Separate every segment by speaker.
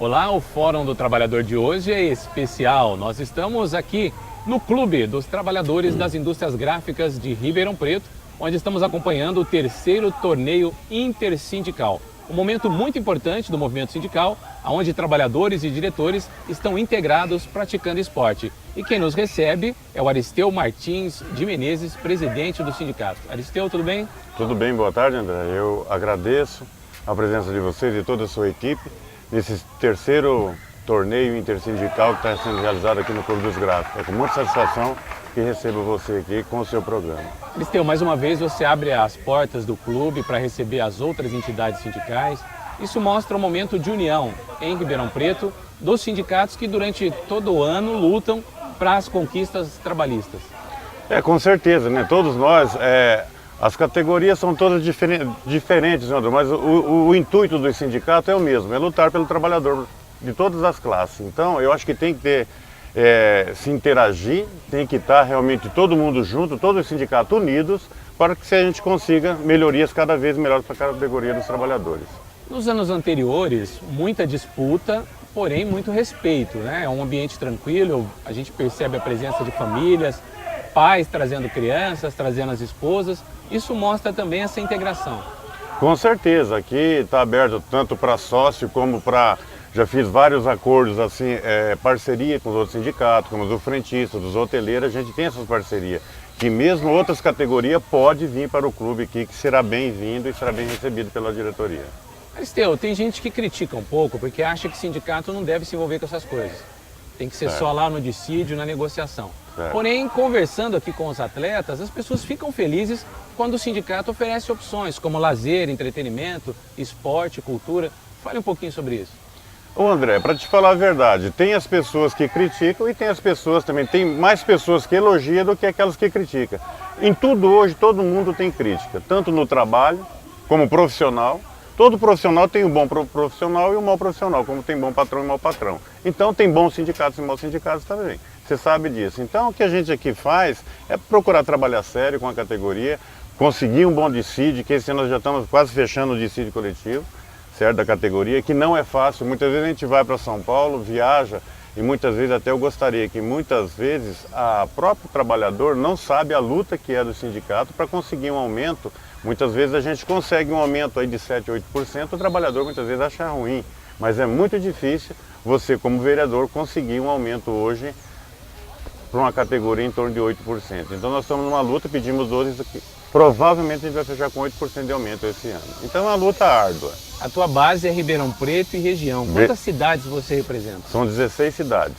Speaker 1: Olá, o Fórum do Trabalhador de hoje é especial. Nós estamos aqui no Clube dos Trabalhadores das Indústrias Gráficas de Ribeirão Preto, onde estamos acompanhando o terceiro torneio intersindical. Um momento muito importante do movimento sindical, onde trabalhadores e diretores estão integrados praticando esporte. E quem nos recebe é o Aristeu Martins de Menezes, presidente do sindicato. Aristeu, tudo bem?
Speaker 2: Tudo bem, boa tarde, André. Eu agradeço a presença de vocês e toda a sua equipe nesse terceiro torneio intersindical que está sendo realizado aqui no Clube dos Gráficos. É com muita satisfação que recebo você aqui com o seu programa.
Speaker 1: Aristeu, mais uma vez você abre as portas do clube para receber as outras entidades sindicais. Isso mostra um momento de união em Ribeirão Preto dos sindicatos que durante todo o ano lutam para as conquistas trabalhistas.
Speaker 2: Com certeza, né? Todos nós, as categorias são todas diferentes, André, mas o intuito do sindicato é o mesmo, é lutar pelo trabalhador de todas as classes. Então, eu acho que tem que ter, se interagir, tem que estar realmente todo mundo junto, todos os sindicatos unidos, para que a gente consiga melhorias cada vez melhores para a categoria dos trabalhadores.
Speaker 1: Nos anos anteriores, muita disputa, porém muito respeito, né? É um ambiente tranquilo, a gente percebe a presença de famílias, pais trazendo crianças, trazendo as esposas. Isso mostra também essa integração.
Speaker 2: Com certeza, aqui está aberto tanto para sócio como para... Já fiz vários acordos, assim, parceria com os outros sindicatos, como os frentistas, dos hoteleiros, a gente tem essas parcerias. Que mesmo outras categorias pode vir para o clube aqui, que será bem-vindo e será bem recebido pela diretoria.
Speaker 1: Aristeu, tem gente que critica um pouco, porque acha que sindicato não deve se envolver com essas coisas. Tem que ser só lá no dissídio, na negociação. Porém, conversando aqui com os atletas, as pessoas ficam felizes quando o sindicato oferece opções, como lazer, entretenimento, esporte, cultura. Fale um pouquinho sobre isso.
Speaker 2: Ô André, para te falar a verdade, tem as pessoas que criticam e tem as pessoas também, tem mais pessoas que elogiam do que aquelas que criticam. Em tudo hoje, todo mundo tem crítica, tanto no trabalho como profissional. Todo profissional tem um bom profissional e um mau profissional, como tem bom patrão e mau patrão. Então tem bons sindicatos e maus sindicatos também, você sabe disso. Então o que a gente aqui faz é procurar trabalhar sério com a categoria, conseguir um bom dissídio, que esse ano nós já estamos quase fechando o dissídio coletivo, certo, da categoria, que não é fácil. Muitas vezes a gente vai para São Paulo, viaja, e muitas vezes até eu gostaria que muitas vezes a próprio trabalhador não sabe a luta que é do sindicato para conseguir um aumento. Muitas vezes a gente consegue um aumento aí de 7, 8%, o trabalhador muitas vezes acha ruim, mas é muito difícil você como vereador conseguir um aumento hoje para uma categoria em torno de 8%. Então nós estamos numa luta, pedimos 12%, aqui. Provavelmente a gente vai fechar com 8% de aumento esse ano. Então é uma luta árdua.
Speaker 1: A tua base é Ribeirão Preto e região. Quantas cidades você representa?
Speaker 2: São 16 cidades.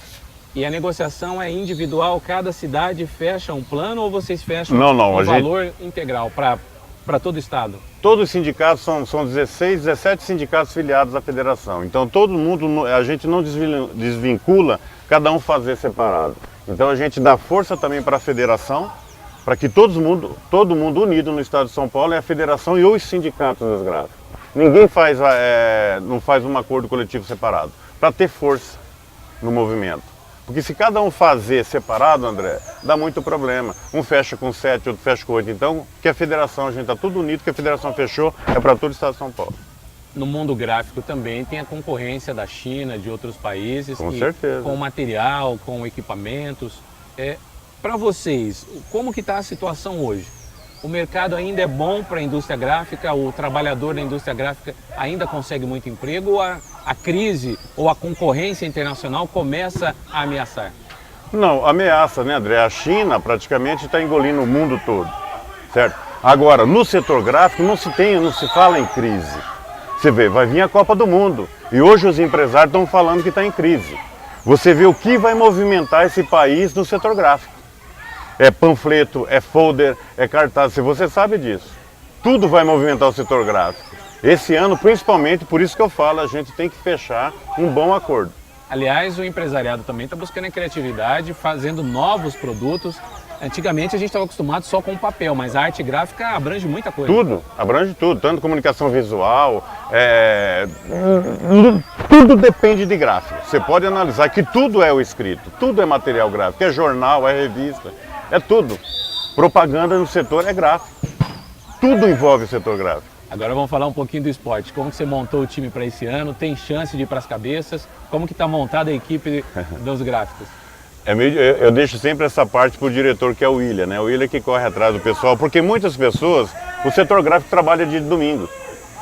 Speaker 1: E a negociação é individual? Cada cidade fecha um plano ou vocês fecham
Speaker 2: um
Speaker 1: valor integral para todo o estado?
Speaker 2: Todos os sindicatos, são 17 sindicatos filiados à federação. Então todo mundo, a gente não desvincula, cada um fazer separado. Então a gente dá força também para a federação, para que todo mundo unido no estado de São Paulo é a federação e os sindicatos das gráficas. Ninguém não faz um acordo coletivo separado, para ter força no movimento. Porque se cada um fazer separado, André, dá muito problema. Um fecha com 7, outro fecha com 8. Então, que a federação, a gente está tudo unido, que a federação fechou, é para todo o estado de São Paulo.
Speaker 1: No mundo gráfico também tem a concorrência da China, de outros países.
Speaker 2: Com certeza.
Speaker 1: Com material, com equipamentos. Para vocês, como que está a situação hoje? O mercado ainda é bom para a indústria gráfica? O trabalhador da indústria gráfica ainda consegue muito emprego? Ou a crise ou a concorrência internacional começa a ameaçar?
Speaker 2: Não, ameaça, né, André? A China praticamente está engolindo o mundo todo, certo? Agora, no setor gráfico não se fala em crise. Você vê, vai vir a Copa do Mundo e hoje os empresários estão falando que está em crise. Você vê o que vai movimentar esse país no setor gráfico. É panfleto, é folder, é cartaz, você sabe disso. Tudo vai movimentar o setor gráfico. Esse ano, principalmente, por isso que eu falo, a gente tem que fechar um bom acordo.
Speaker 1: Aliás, o empresariado também está buscando a criatividade, fazendo novos produtos. Antigamente a gente estava acostumado só com papel, mas a arte gráfica abrange muita coisa.
Speaker 2: Tudo, abrange tudo, tanto comunicação visual, tudo depende de gráfico. Você pode analisar que tudo é o escrito, tudo é material gráfico, é jornal, é revista, é tudo. Propaganda no setor é gráfico, tudo envolve o setor gráfico.
Speaker 1: Agora vamos falar um pouquinho do esporte. Como que você montou o time para esse ano? Tem chance de ir para as cabeças? Como que está montada a equipe dos gráficos?
Speaker 2: Eu deixo sempre essa parte para o diretor, que é o William, né? O William que corre atrás do pessoal, porque muitas pessoas, o setor gráfico trabalha de domingo.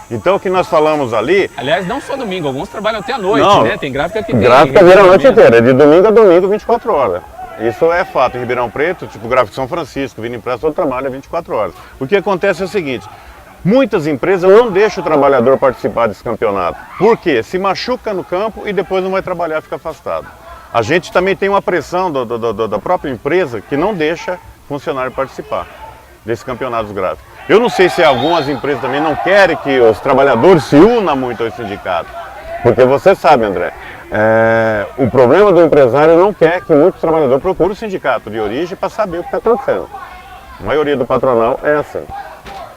Speaker 2: Então o que nós falamos ali...
Speaker 1: Aliás, não só domingo, alguns trabalham até à noite,
Speaker 2: não,
Speaker 1: né? Tem gráfica que tem...
Speaker 2: Gráfica vira a noite inteira, é de domingo a domingo, 24 horas. Isso é fato. Em Ribeirão Preto, tipo o Gráfico São Francisco, Vila Impressa, todo trabalha 24 horas. O que acontece é o seguinte, muitas empresas não deixam o trabalhador participar desse campeonato. Por quê? Se machuca no campo e depois não vai trabalhar, fica afastado. A gente também tem uma pressão da própria empresa que não deixa funcionário participar desse campeonato dos gráficos. Eu não sei se algumas empresas também não querem que os trabalhadores se unam muito ao sindicato. Porque você sabe, André, o problema do empresário não quer que muitos trabalhadores procurem o sindicato de origem para saber o que está acontecendo. A maioria do patronal é assim,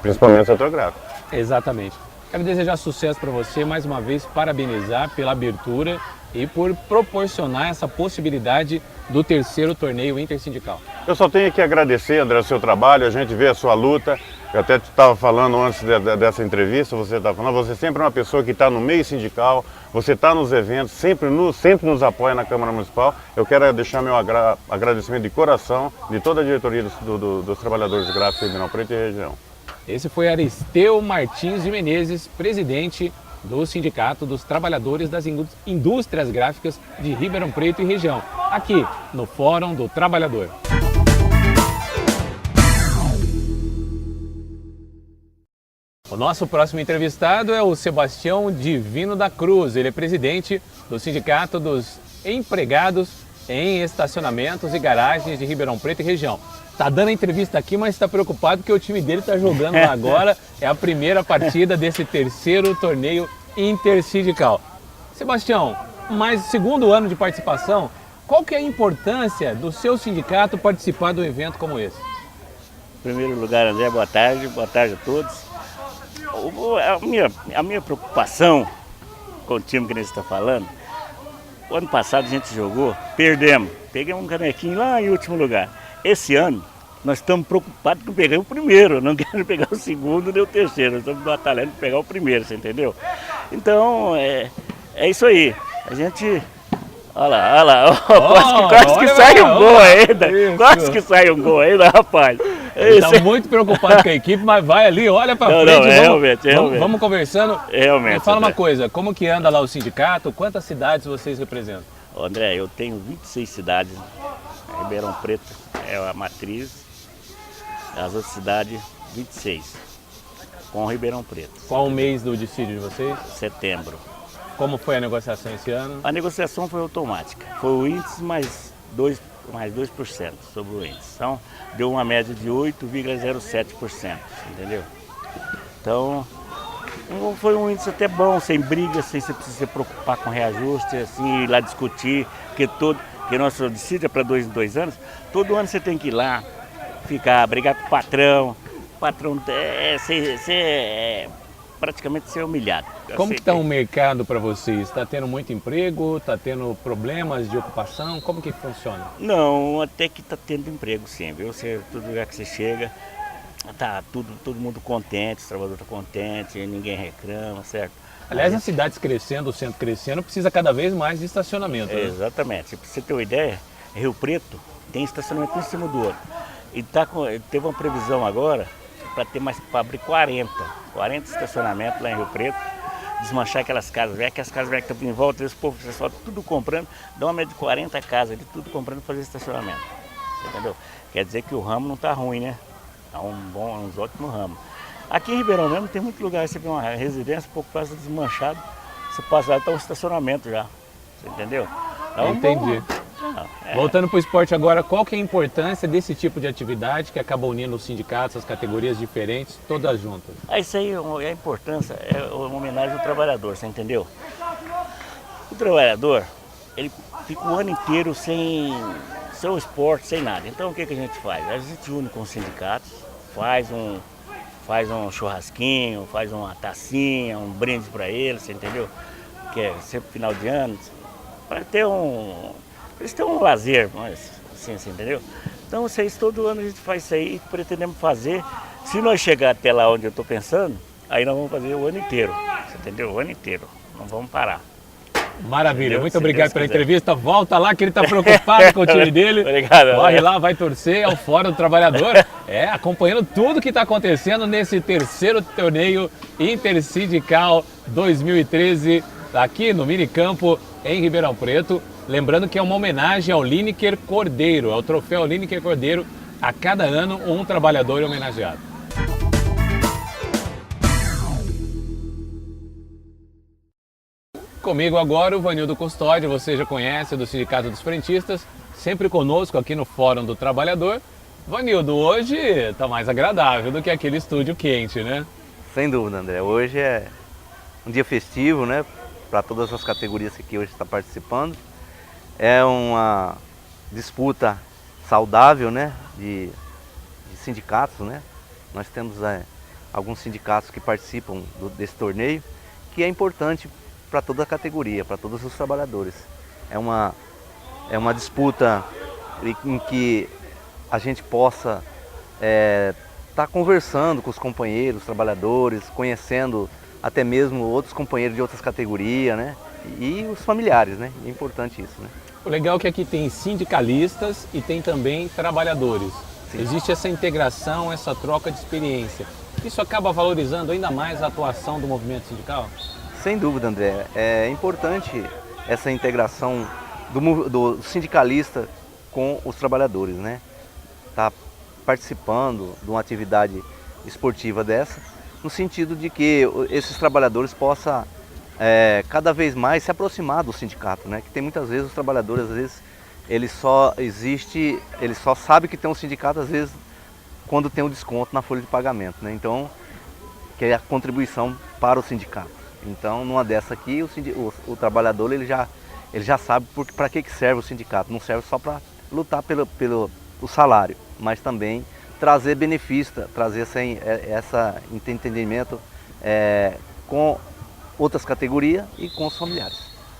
Speaker 2: principalmente o setor gráfico.
Speaker 1: Exatamente. Quero desejar sucesso para você, mais uma vez, parabenizar pela abertura e por proporcionar essa possibilidade do terceiro torneio intersindical.
Speaker 2: Eu só tenho que agradecer, André, o seu trabalho, a gente vê a sua luta. Eu até estava falando antes dessa entrevista, você estava falando, você sempre é uma pessoa que está no meio sindical, você está nos eventos, sempre nos apoia na Câmara Municipal. Eu quero deixar meu agradecimento de coração de toda a diretoria dos trabalhadores gráficos de Ribeirão Preto e região.
Speaker 1: Esse foi Aristeu Martins de Menezes, presidente do Sindicato dos Trabalhadores das Indústrias Gráficas de Ribeirão Preto e região, aqui no Fórum do Trabalhador. O nosso próximo entrevistado é o Sebastião Divino da Cruz. Ele é presidente do Sindicato dos Empregados em Estacionamentos e Garagens de Ribeirão Preto e região. Tá dando a entrevista aqui, mas está preocupado porque o time dele está jogando lá agora. É a primeira partida desse terceiro torneio intersindical. Sebastião, mas segundo ano de participação, qual que é a importância do seu sindicato participar de um evento como esse?
Speaker 3: Em primeiro lugar, André, boa tarde a todos. A minha preocupação com o time que a gente está falando, o ano passado a gente jogou, perdemos, pegamos um canequinho lá em último lugar. Esse ano, nós estamos preocupados com pegar o primeiro, não queremos pegar o segundo nem o terceiro, nós estamos batalhando para pegar o primeiro, você entendeu? Então, é isso aí, a gente... Olha lá, quase que sai um gol ainda, quase que sai um gol ainda, rapaz.
Speaker 1: Ele está muito preocupado com a equipe, mas vai ali, olha para frente, realmente. Vamos conversando.
Speaker 3: Realmente.
Speaker 1: Me fala uma coisa, como que anda lá o sindicato, quantas cidades vocês representam?
Speaker 3: André, eu tenho 26 cidades, Ribeirão Preto é a matriz, as outras cidades 26, com Ribeirão Preto.
Speaker 1: Qual o mês do dissídio de vocês?
Speaker 3: Setembro.
Speaker 1: Como foi a negociação esse ano?
Speaker 3: A negociação foi automática, foi o índice mais 2% sobre o índice. Então, deu uma média de 8,07%, entendeu? Então, foi um índice até bom, sem briga, sem você precisar se preocupar com reajuste, assim, ir lá discutir, porque nosso dissídio é para 2 em 2 anos, todo ano você tem que ir lá, brigar com o patrão praticamente ser humilhado.
Speaker 1: Como que está o mercado para vocês? Está tendo muito emprego? Está tendo problemas de ocupação? Como que funciona?
Speaker 3: Não, até que está tendo emprego sim, viu? Todo lugar que você chega, tá todo mundo contente, o trabalhador está contente, ninguém reclama, certo?
Speaker 1: Aliás, as cidades crescendo, o centro crescendo, precisa cada vez mais de estacionamento. Né?
Speaker 3: Exatamente. Para você ter uma ideia, Rio Preto tem estacionamento em cima do outro. E teve uma previsão agora para abrir 40 estacionamentos lá em Rio Preto, desmanchar aquelas casas velhas, que as casas velhas que estão em volta, esse povo pessoal tudo comprando, dá uma média de 40 casas ali, tudo comprando para fazer estacionamento. Entendeu? Quer dizer que o ramo não está ruim, né? Está uns ótimos ramos. Aqui em Ribeirão mesmo tem muito lugar, você vê uma residência, pouco quase desmanchado, você passa lá, está um estacionamento já. Você entendeu?
Speaker 1: Entendi. Voltando para o esporte agora, qual que é a importância desse tipo de atividade que acaba unindo os sindicatos, as categorias diferentes, todas juntas?
Speaker 3: Isso aí, a importância é uma homenagem ao trabalhador, você entendeu? O trabalhador, ele fica o ano inteiro sem seu esporte, sem nada. Então o que a gente faz? A gente une com os sindicatos, faz um churrasquinho, faz uma tacinha, um brinde para eles, você entendeu? Que é sempre final de ano, para eles têm um lazer, mas assim, você entendeu? Então todo ano a gente faz isso aí, pretendemos fazer. Se nós chegar até lá onde eu estou pensando, aí nós vamos fazer o ano inteiro, você entendeu? O ano inteiro, não vamos parar.
Speaker 1: Maravilha,
Speaker 3: Entendeu?
Speaker 1: muito
Speaker 3: Se
Speaker 1: obrigado
Speaker 3: Deus
Speaker 1: pela
Speaker 3: quiser.
Speaker 1: entrevista. Volta lá que ele está preocupado com o time dele.
Speaker 3: Obrigado.
Speaker 1: Corre lá, vai torcer ao Fórum do Trabalhador. Acompanhando tudo que está acontecendo nesse terceiro torneio intersindical 2013, aqui no Minicampo, em Ribeirão Preto. Lembrando que é uma homenagem ao Lineker Cordeiro, é o troféu Lineker Cordeiro. A cada ano, um trabalhador é homenageado. Comigo agora o Vanildo Custódio, você já conhece, do Sindicato dos Frentistas, sempre conosco aqui no Fórum do Trabalhador. Vanildo, hoje está mais agradável do que aquele estúdio quente, né?
Speaker 4: Sem dúvida, André. Hoje é um dia festivo, né? Para todas as categorias que hoje está participando. É uma disputa saudável, né? De sindicatos, né? Nós temos alguns sindicatos que participam desse torneio, que é importante para toda a categoria, para todos os trabalhadores. É uma disputa em que a gente possa estar conversando com os companheiros, trabalhadores, conhecendo até mesmo outros companheiros de outras categorias, né? E os familiares, né? É importante isso, né?
Speaker 1: O legal é que aqui tem sindicalistas e tem também trabalhadores. Sim. Existe essa integração, essa troca de experiência. Isso acaba valorizando ainda mais a atuação do movimento sindical?
Speaker 4: Sem dúvida, André. É importante essa integração do sindicalista com os trabalhadores, né? Tá participando de uma atividade esportiva dessa, no sentido de que esses trabalhadores possam cada vez mais se aproximar do sindicato, né? Que tem muitas vezes os trabalhadores, às vezes, ele só sabe que tem um sindicato, às vezes, quando tem um desconto na folha de pagamento, né? Então, que é a contribuição para o sindicato. Então, numa dessa aqui, o trabalhador ele já sabe para que serve o sindicato. Não serve só para lutar pelo salário, mas também trazer benefício, trazer esse entendimento com outras categorias e com os familiares.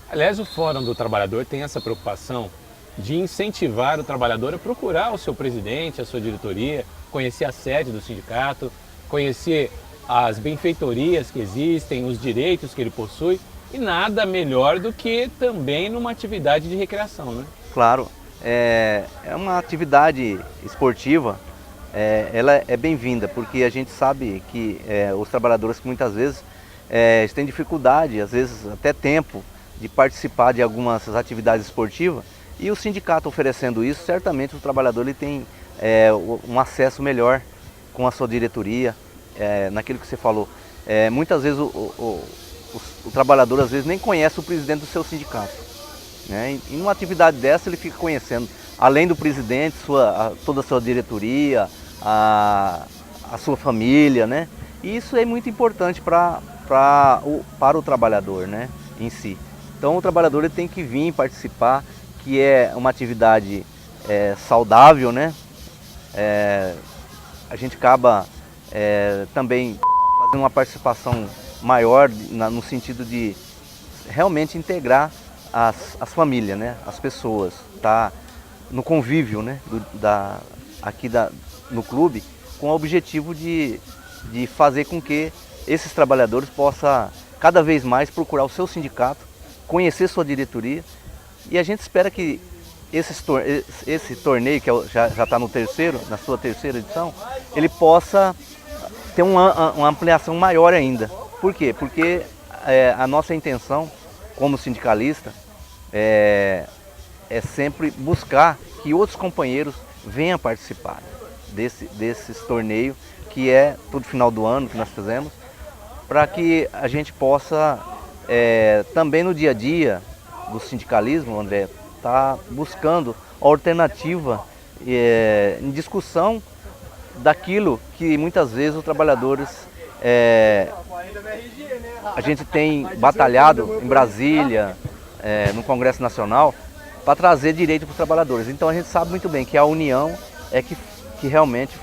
Speaker 1: Aliás, o Fórum do Trabalhador tem essa preocupação de incentivar o trabalhador a procurar o seu presidente, a sua diretoria, conhecer a sede do sindicato, conhecer as benfeitorias que existem, os direitos que ele possui, e nada melhor do que também numa atividade de recreação, né?
Speaker 4: Claro, é uma atividade esportiva, ela é bem-vinda, porque a gente sabe que os trabalhadores muitas vezes têm dificuldade, às vezes até tempo, de participar de algumas atividades esportivas, e o sindicato oferecendo isso, certamente o trabalhador ele tem um acesso melhor com a sua diretoria, naquilo que você falou. Muitas vezes o trabalhador às vezes nem conhece o presidente do seu sindicato, né? E numa atividade dessa ele fica conhecendo, além do presidente, toda a sua diretoria, a sua família, né? E isso é muito importante para o trabalhador, né, em si. Então o trabalhador ele tem que vir participar, que é uma atividade saudável, né? A gente acaba também fazendo uma participação maior no sentido de realmente integrar as famílias, né? As pessoas, tá no convívio, né? No clube, com o objetivo de fazer com que esses trabalhadores possam cada vez mais procurar o seu sindicato, conhecer sua diretoria, e a gente espera que esse torneio, que já está na sua terceira edição, ele possa ter uma ampliação maior ainda. Por quê? Porque a nossa intenção como sindicalista é sempre buscar que outros companheiros venham participar desses torneios, que é todo final do ano que nós fizemos, para que a gente possa também no dia a dia do sindicalismo, André, tá buscando a alternativa em discussão daquilo que muitas vezes os trabalhadores a gente tem batalhado em Brasília, no Congresso Nacional, para trazer direito para os trabalhadores. Então a gente sabe muito bem que a união é que realmente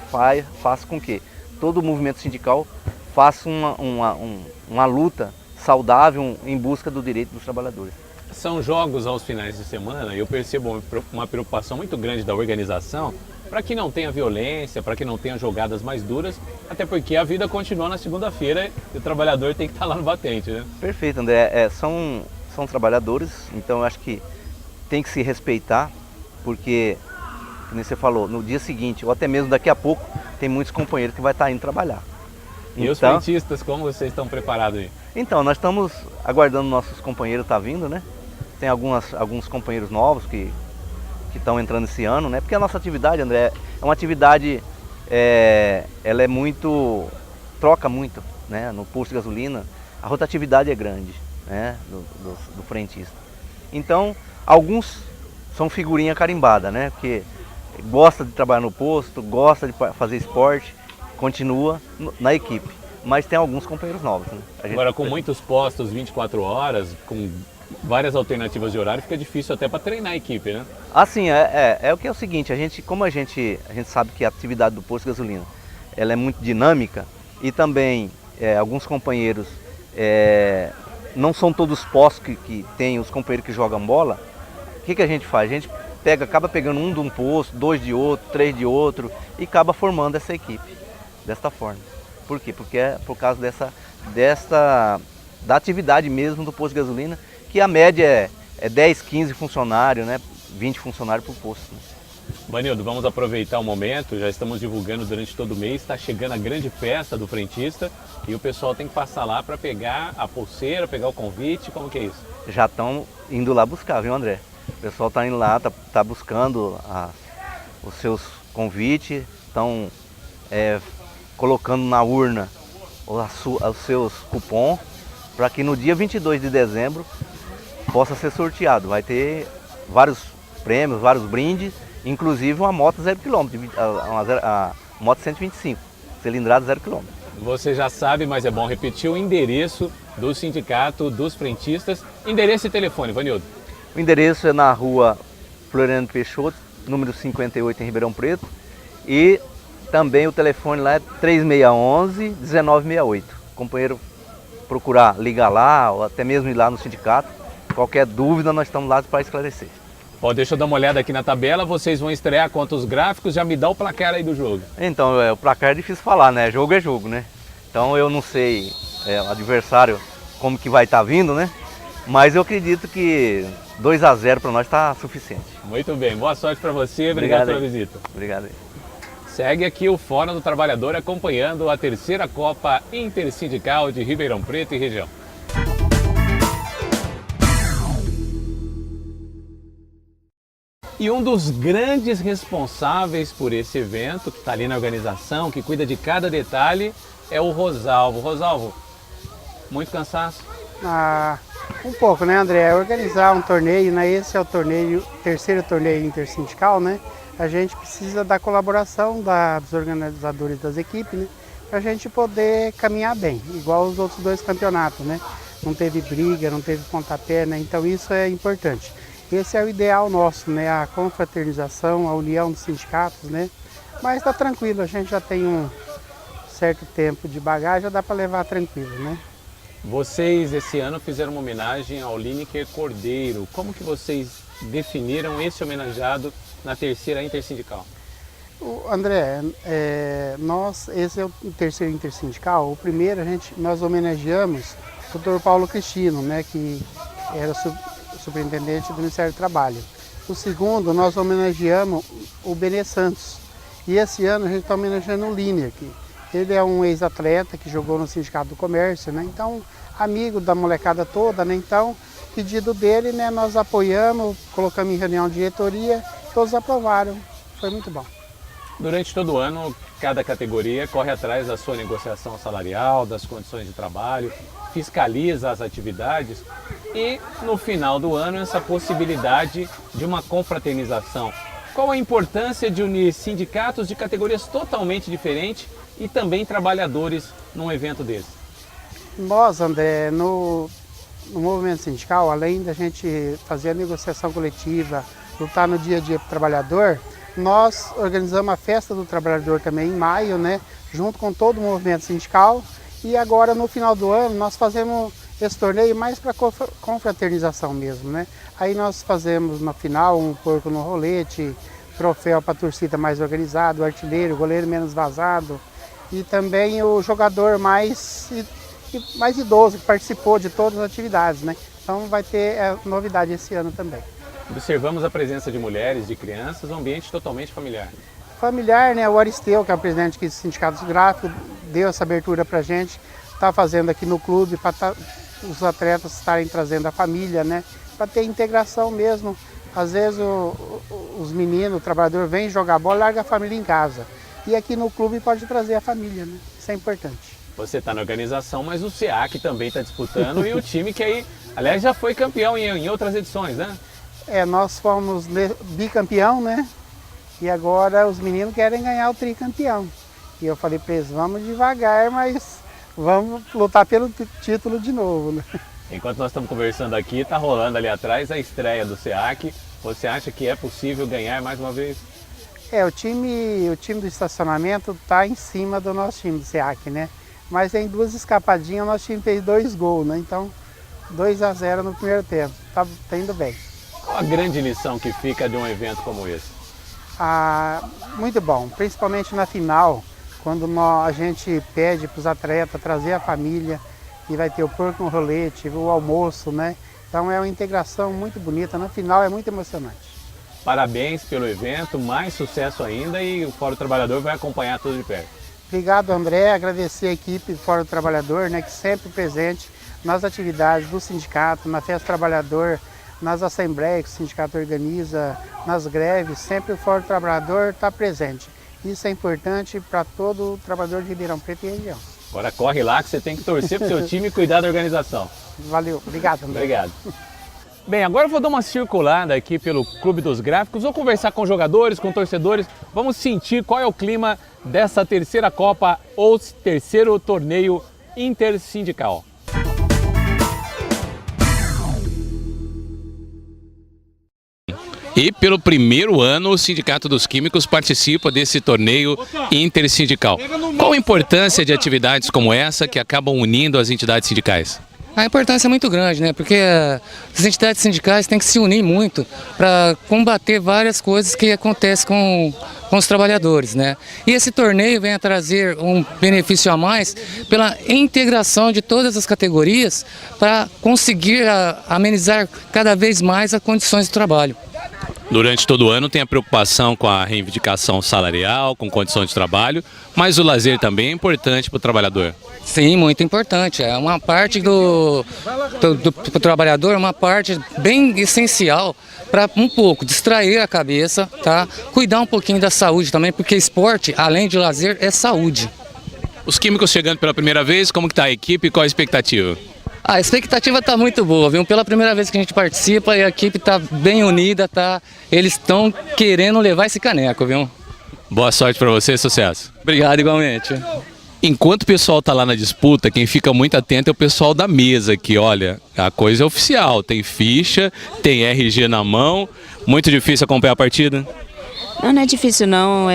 Speaker 4: faz com que todo o movimento sindical faça uma luta saudável em busca do direito dos trabalhadores.
Speaker 1: São jogos aos finais de semana e eu percebo uma preocupação muito grande da organização para que não tenha violência, para que não tenha jogadas mais duras, até porque a vida continua na segunda-feira e o trabalhador tem que estar lá no batente, né?
Speaker 4: Perfeito, André. São trabalhadores, então eu acho que tem que se respeitar, porque, como você falou, no dia seguinte, ou até mesmo daqui a pouco, tem muitos companheiros que vai estar indo trabalhar.
Speaker 1: E os frentistas, como vocês estão preparados aí?
Speaker 4: Então, nós estamos aguardando nossos companheiros estar vindo, né? Tem alguns companheiros novos que estão entrando esse ano, né? Porque a nossa atividade, André, é uma atividade, ela é muito, troca muito, né? No posto de gasolina, a rotatividade é grande, né? Do frentista. Então, alguns são figurinha carimbada, né? Porque gosta de trabalhar no posto, gosta de fazer esporte, continua na equipe. Mas tem alguns companheiros novos, né?
Speaker 1: Agora, com muitos postos 24 horas, com várias alternativas de horário, fica difícil até para treinar a equipe, né?
Speaker 4: Assim, o que é o seguinte, como a gente sabe que a atividade do posto de gasolina, ela é muito dinâmica e também alguns companheiros, não são todos os postos que tem os companheiros que jogam bola. O que a gente faz? A gente acaba pegando um de um posto, dois de outro, três de outro e acaba formando essa equipe desta forma. Por quê? Porque é por causa da atividade mesmo do posto de gasolina, que a média é 10, 15 funcionários, né? 20 funcionários por posto. Né?
Speaker 1: Vanildo, vamos aproveitar o momento, já estamos divulgando durante todo o mês, está chegando a grande festa do frentista e o pessoal tem que passar lá para pegar a pulseira, pegar o convite, como que é isso?
Speaker 4: Já estão indo lá buscar, viu, André? O pessoal está indo lá, tá buscando os seus convites, estão colocando na urna os seus cupons para que no dia 22 de dezembro possa ser sorteado. Vai ter vários prêmios, vários brindes, inclusive uma moto 0 km, a moto 125, cilindrada 0 km.
Speaker 1: Você já sabe, mas é bom repetir o endereço do Sindicato dos Frentistas. Endereço e telefone, Vanildo.
Speaker 4: O endereço é na rua Floriano Peixoto, número 58 em Ribeirão Preto. E também o telefone lá é 3611-1968. Companheiro, procurar ligar lá ou até mesmo ir lá no sindicato. Qualquer dúvida nós estamos lá para esclarecer.
Speaker 1: Ó, deixa eu dar uma olhada aqui na tabela, vocês vão estrear contra os gráficos, já me dá o placar aí do jogo.
Speaker 4: Então, o placar é difícil falar, né? Jogo é jogo, né? Então eu não sei o adversário como que vai estar vindo, né? Mas eu acredito que 2-0 para nós está suficiente.
Speaker 1: Muito bem, boa sorte para você, obrigado pela visita.
Speaker 4: Obrigado aí.
Speaker 1: Segue aqui o Fórum do Trabalhador acompanhando a terceira Copa Intersindical de Ribeirão Preto e região. E um dos grandes responsáveis por esse evento, que está ali na organização, que cuida de cada detalhe, é o Rosalvo. Rosalvo, muito cansaço?
Speaker 5: Um pouco, né, André? Organizar um torneio, né? Esse é o terceiro torneio intersindical, né? A gente precisa da colaboração dos organizadores das equipes, né? Para a gente poder caminhar bem, igual os outros dois campeonatos, né? Não teve briga, não teve pontapé, né? Então isso é importante. Esse é o ideal nosso, né? A confraternização, a união dos sindicatos, né? Mas está tranquilo, a gente já tem um certo tempo de bagagem, já dá para levar tranquilo, né?
Speaker 1: Vocês esse ano fizeram uma homenagem ao Lineker Cordeiro. Como que vocês definiram esse homenageado na terceira intersindical?
Speaker 5: André, esse é o terceiro intersindical. O primeiro nós homenageamos o Dr. Paulo Cristino, né? Que era superintendente do Ministério do Trabalho. O segundo, nós homenageamos o Benê Santos. E esse ano a gente está homenageando o Lineker. Ele é um ex-atleta que jogou no Sindicato do Comércio, né? Então, amigo da molecada toda, né? Então, pedido dele, né? Nós apoiamos, colocamos em reunião de diretoria, todos aprovaram. Foi muito bom.
Speaker 1: Durante todo o ano, cada categoria corre atrás da sua negociação salarial, das condições de trabalho, fiscaliza as atividades e, no final do ano, essa possibilidade de uma confraternização. Qual a importância de unir sindicatos de categorias totalmente diferentes e também trabalhadores num evento desse?
Speaker 5: Nós, André, no movimento sindical, além da gente fazer a negociação coletiva, lutar no dia a dia para o trabalhador, nós organizamos a Festa do Trabalhador também em maio, né, junto com todo o movimento sindical. E agora, no final do ano, nós fazemos esse torneio mais para confraternização mesmo, né? Aí nós fazemos na final um porco no rolete, troféu para a torcida mais organizada, o artilheiro, o goleiro menos vazado e também o jogador mais idoso que participou de todas as atividades, né? Então vai ter novidade esse ano também.
Speaker 1: Observamos a presença de mulheres, de crianças, um ambiente totalmente familiar.
Speaker 5: Familiar, né? O Aristeu, que é o presidente aqui do Sindicato Gráfico, deu essa abertura para a gente, está fazendo aqui no clube para os atletas estarem trazendo a família, né? Para ter integração mesmo. Às vezes os meninos, o trabalhador vem jogar bola, larga a família em casa. E aqui no clube pode trazer a família, né? Isso é importante.
Speaker 1: Você está na organização, mas o SEAC também está disputando e o time que aí, aliás, já foi campeão em outras edições, né?
Speaker 5: Nós fomos bicampeão, né? E agora os meninos querem ganhar o tricampeão. E eu falei para eles, vamos devagar, mas vamos lutar pelo título de novo, né?
Speaker 1: Enquanto nós estamos conversando aqui, está rolando ali atrás a estreia do SEAC. Você acha que é possível ganhar mais uma vez?
Speaker 5: O time do estacionamento está em cima do nosso time do SEAC, né? Mas em 2 escapadinhas o nosso time fez 2 gols, né? Então 2-0 no primeiro tempo, tá indo bem.
Speaker 1: Qual a grande lição que fica de um evento como esse?
Speaker 5: Muito bom, principalmente na final, quando a gente pede para os atletas trazer a família e vai ter o porco no rolete, o almoço, né? Então é uma integração muito bonita, na final é muito emocionante.
Speaker 1: Parabéns pelo evento, mais sucesso ainda e o Fórum Trabalhador vai acompanhar tudo de perto.
Speaker 5: Obrigado, André, agradecer a equipe do Fórum Trabalhador, né, que sempre presente nas atividades do sindicato, na Festa Trabalhador, nas assembleias que o sindicato organiza, nas greves, sempre o Fórum Trabalhador está presente. Isso é importante para todo trabalhador de Ribeirão Preto e região.
Speaker 1: Agora corre lá que você tem que torcer para o seu time e cuidar da organização.
Speaker 5: Valeu, obrigado, André.
Speaker 1: Obrigado. Bem, agora eu vou dar uma circulada aqui pelo Clube dos Gráficos, vou conversar com jogadores, com torcedores, vamos sentir qual é o clima dessa terceira Copa ou terceiro torneio intersindical. E pelo primeiro ano o Sindicato dos Químicos participa desse torneio intersindical. Qual a importância de atividades como essa que acabam unindo as entidades sindicais?
Speaker 6: A importância é muito grande, né? Porque as entidades sindicais têm que se unir muito para combater várias coisas que acontecem com os trabalhadores, né? E esse torneio vem a trazer um benefício a mais pela integração de todas as categorias para conseguir amenizar cada vez mais as condições de trabalho.
Speaker 1: Durante todo o ano tem a preocupação com a reivindicação salarial, com condições de trabalho, mas o lazer também é importante para o trabalhador.
Speaker 6: Sim, muito importante. É uma parte do trabalhador, uma parte bem essencial para um pouco distrair a cabeça, tá? Cuidar um pouquinho da saúde também, porque esporte, além de lazer, é saúde.
Speaker 1: Os químicos chegando pela primeira vez, como que está a equipe e qual a expectativa?
Speaker 6: A expectativa está muito boa, viu? Pela primeira vez que a gente participa, a equipe está bem unida, tá? Eles estão querendo levar esse caneco, viu?
Speaker 1: Boa sorte para você, sucesso.
Speaker 6: Obrigado, igualmente.
Speaker 1: Enquanto o pessoal está lá na disputa, quem fica muito atento é o pessoal da mesa, que olha, a coisa é oficial, tem ficha, tem RG na mão, muito difícil acompanhar a partida?
Speaker 7: Não é difícil não,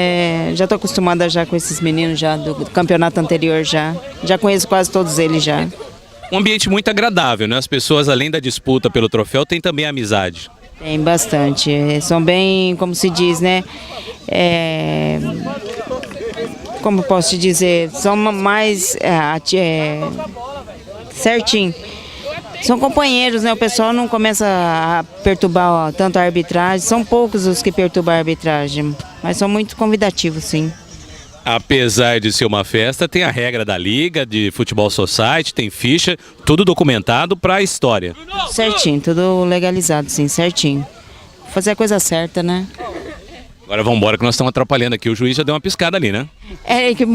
Speaker 7: já estou acostumada já com esses meninos já do campeonato anterior já conheço quase todos eles já.
Speaker 1: Um ambiente muito agradável, né? As pessoas, além da disputa pelo troféu, têm também amizade.
Speaker 7: Tem bastante, são bem, como se diz, né? Como posso te dizer, são mais certinho. São companheiros, né? O pessoal não começa a perturbar tanto a arbitragem, são poucos os que perturbam a arbitragem, mas são muito convidativos, sim.
Speaker 1: Apesar de ser uma festa, tem a regra da Liga, de Futebol Society, tem ficha, tudo documentado para a história.
Speaker 7: Certinho, tudo legalizado, sim, certinho. Fazer a coisa certa, né?
Speaker 1: Agora vamos embora que nós estamos atrapalhando aqui, o juiz já deu uma piscada ali, né?
Speaker 7: É que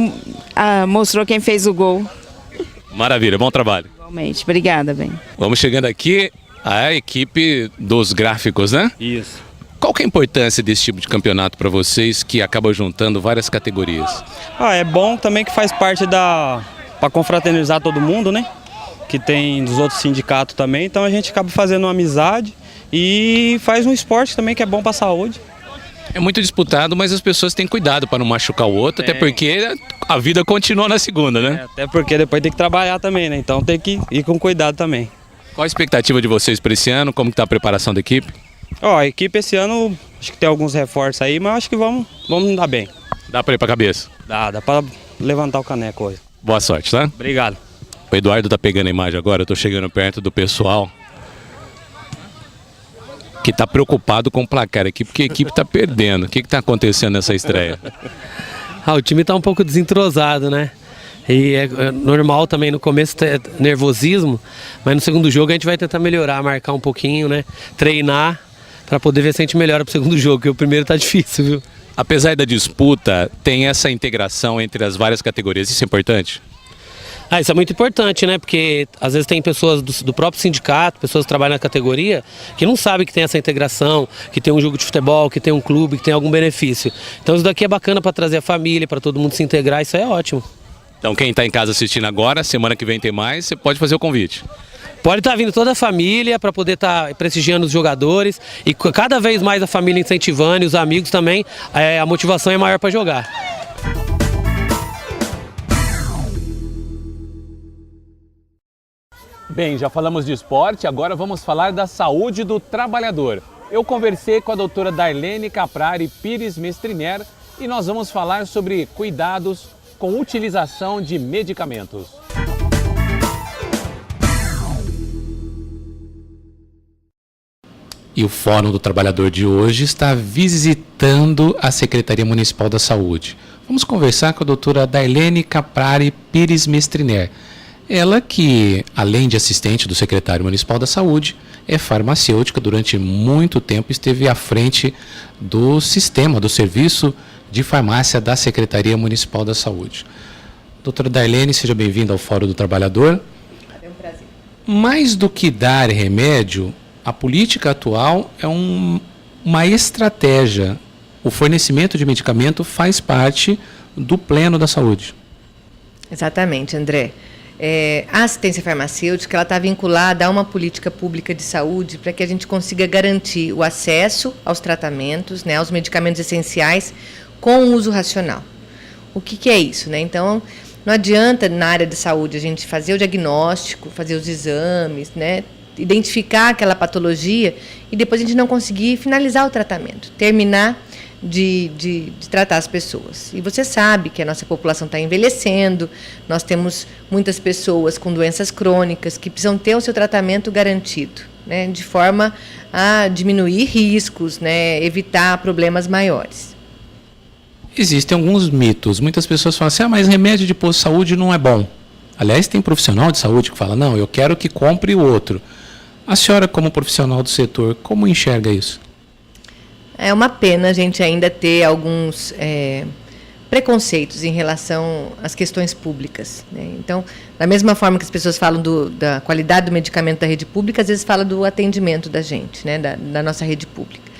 Speaker 7: mostrou quem fez o gol.
Speaker 1: Maravilha, bom trabalho.
Speaker 7: Igualmente, obrigada, bem.
Speaker 1: Vamos chegando aqui, a equipe dos gráficos, né?
Speaker 8: Isso.
Speaker 1: Qual que é a importância desse tipo de campeonato para vocês que acaba juntando várias categorias?
Speaker 8: É bom também que faz parte para confraternizar todo mundo, né? Que tem dos outros sindicatos também, então a gente acaba fazendo uma amizade e faz um esporte também que é bom para a saúde.
Speaker 1: É muito disputado, mas as pessoas têm cuidado para não machucar o outro, até porque a vida continua na segunda, né?
Speaker 8: Até porque depois tem que trabalhar também, né? Então tem que ir com cuidado também.
Speaker 1: Qual a expectativa de vocês para esse ano? Como está a preparação da equipe?
Speaker 8: Ó, a equipe esse ano, acho que tem alguns reforços aí, mas acho que vamos dar bem.
Speaker 1: Dá pra ir pra cabeça?
Speaker 8: Dá pra levantar o caneco hoje.
Speaker 1: Boa sorte, tá?
Speaker 8: Obrigado.
Speaker 1: O Eduardo tá pegando a imagem agora, eu tô chegando perto do pessoal que tá preocupado com o placar aqui, porque a equipe tá perdendo. O que tá acontecendo nessa estreia?
Speaker 9: O time tá um pouco desentrosado, né? E é normal também no começo ter nervosismo, mas no segundo jogo a gente vai tentar melhorar, marcar um pouquinho, né? Treinar para poder ver se a gente melhora pro segundo jogo, porque o primeiro tá difícil, viu?
Speaker 1: Apesar da disputa, tem essa integração entre as várias categorias, isso é importante?
Speaker 9: Isso é muito importante, né? Porque às vezes tem pessoas do próprio sindicato, pessoas que trabalham na categoria, que não sabem que tem essa integração, que tem um jogo de futebol, que tem um clube, que tem algum benefício. Então isso daqui é bacana para trazer a família, para todo mundo se integrar, isso aí é ótimo.
Speaker 1: Então quem está em casa assistindo agora, semana que vem tem mais, você pode fazer o convite.
Speaker 9: Pode estar vindo toda a família para poder estar prestigiando os jogadores e cada vez mais a família incentivando e os amigos também, a motivação é maior para jogar.
Speaker 1: Bem, já falamos de esporte, agora vamos falar da saúde do trabalhador. Eu conversei com a doutora Darlene Caprari Pires Mestriner e nós vamos falar sobre cuidados com utilização de medicamentos. E o Fórum do Trabalhador de hoje está visitando a Secretaria Municipal da Saúde. Vamos conversar com a doutora Darlene Caprari Pires Mestriner. Ela que, além de assistente do secretário municipal da Saúde, é farmacêutica, durante muito tempo esteve à frente do sistema, do serviço de farmácia da Secretaria Municipal da Saúde. Doutora Darlene, seja bem-vinda ao Fórum do Trabalhador.
Speaker 10: É um prazer.
Speaker 1: Mais do que dar remédio, a política atual é uma estratégia. O fornecimento de medicamento faz parte do plano da saúde.
Speaker 10: Exatamente, André. A assistência farmacêutica está vinculada a uma política pública de saúde para que a gente consiga garantir o acesso aos tratamentos, né, aos medicamentos essenciais com uso racional. O que é isso? Né? Então, não adianta na área de saúde a gente fazer o diagnóstico, fazer os exames, né, identificar aquela patologia e depois a gente não conseguir finalizar o tratamento, terminar de tratar as pessoas. E você sabe que a nossa população está envelhecendo, nós temos muitas pessoas com doenças crônicas que precisam ter o seu tratamento garantido, né, de forma a diminuir riscos, né, evitar problemas maiores.
Speaker 1: Existem alguns mitos. Muitas pessoas falam assim, mas remédio de posto de saúde não é bom. Aliás, tem profissional de saúde que fala, não, eu quero que compre o outro. A senhora, como profissional do setor, como enxerga isso?
Speaker 10: É uma pena a gente ainda ter alguns preconceitos em relação às questões públicas, né? Então, da mesma forma que as pessoas falam da qualidade do medicamento da rede pública, às vezes falam do atendimento da gente, né, da nossa rede pública.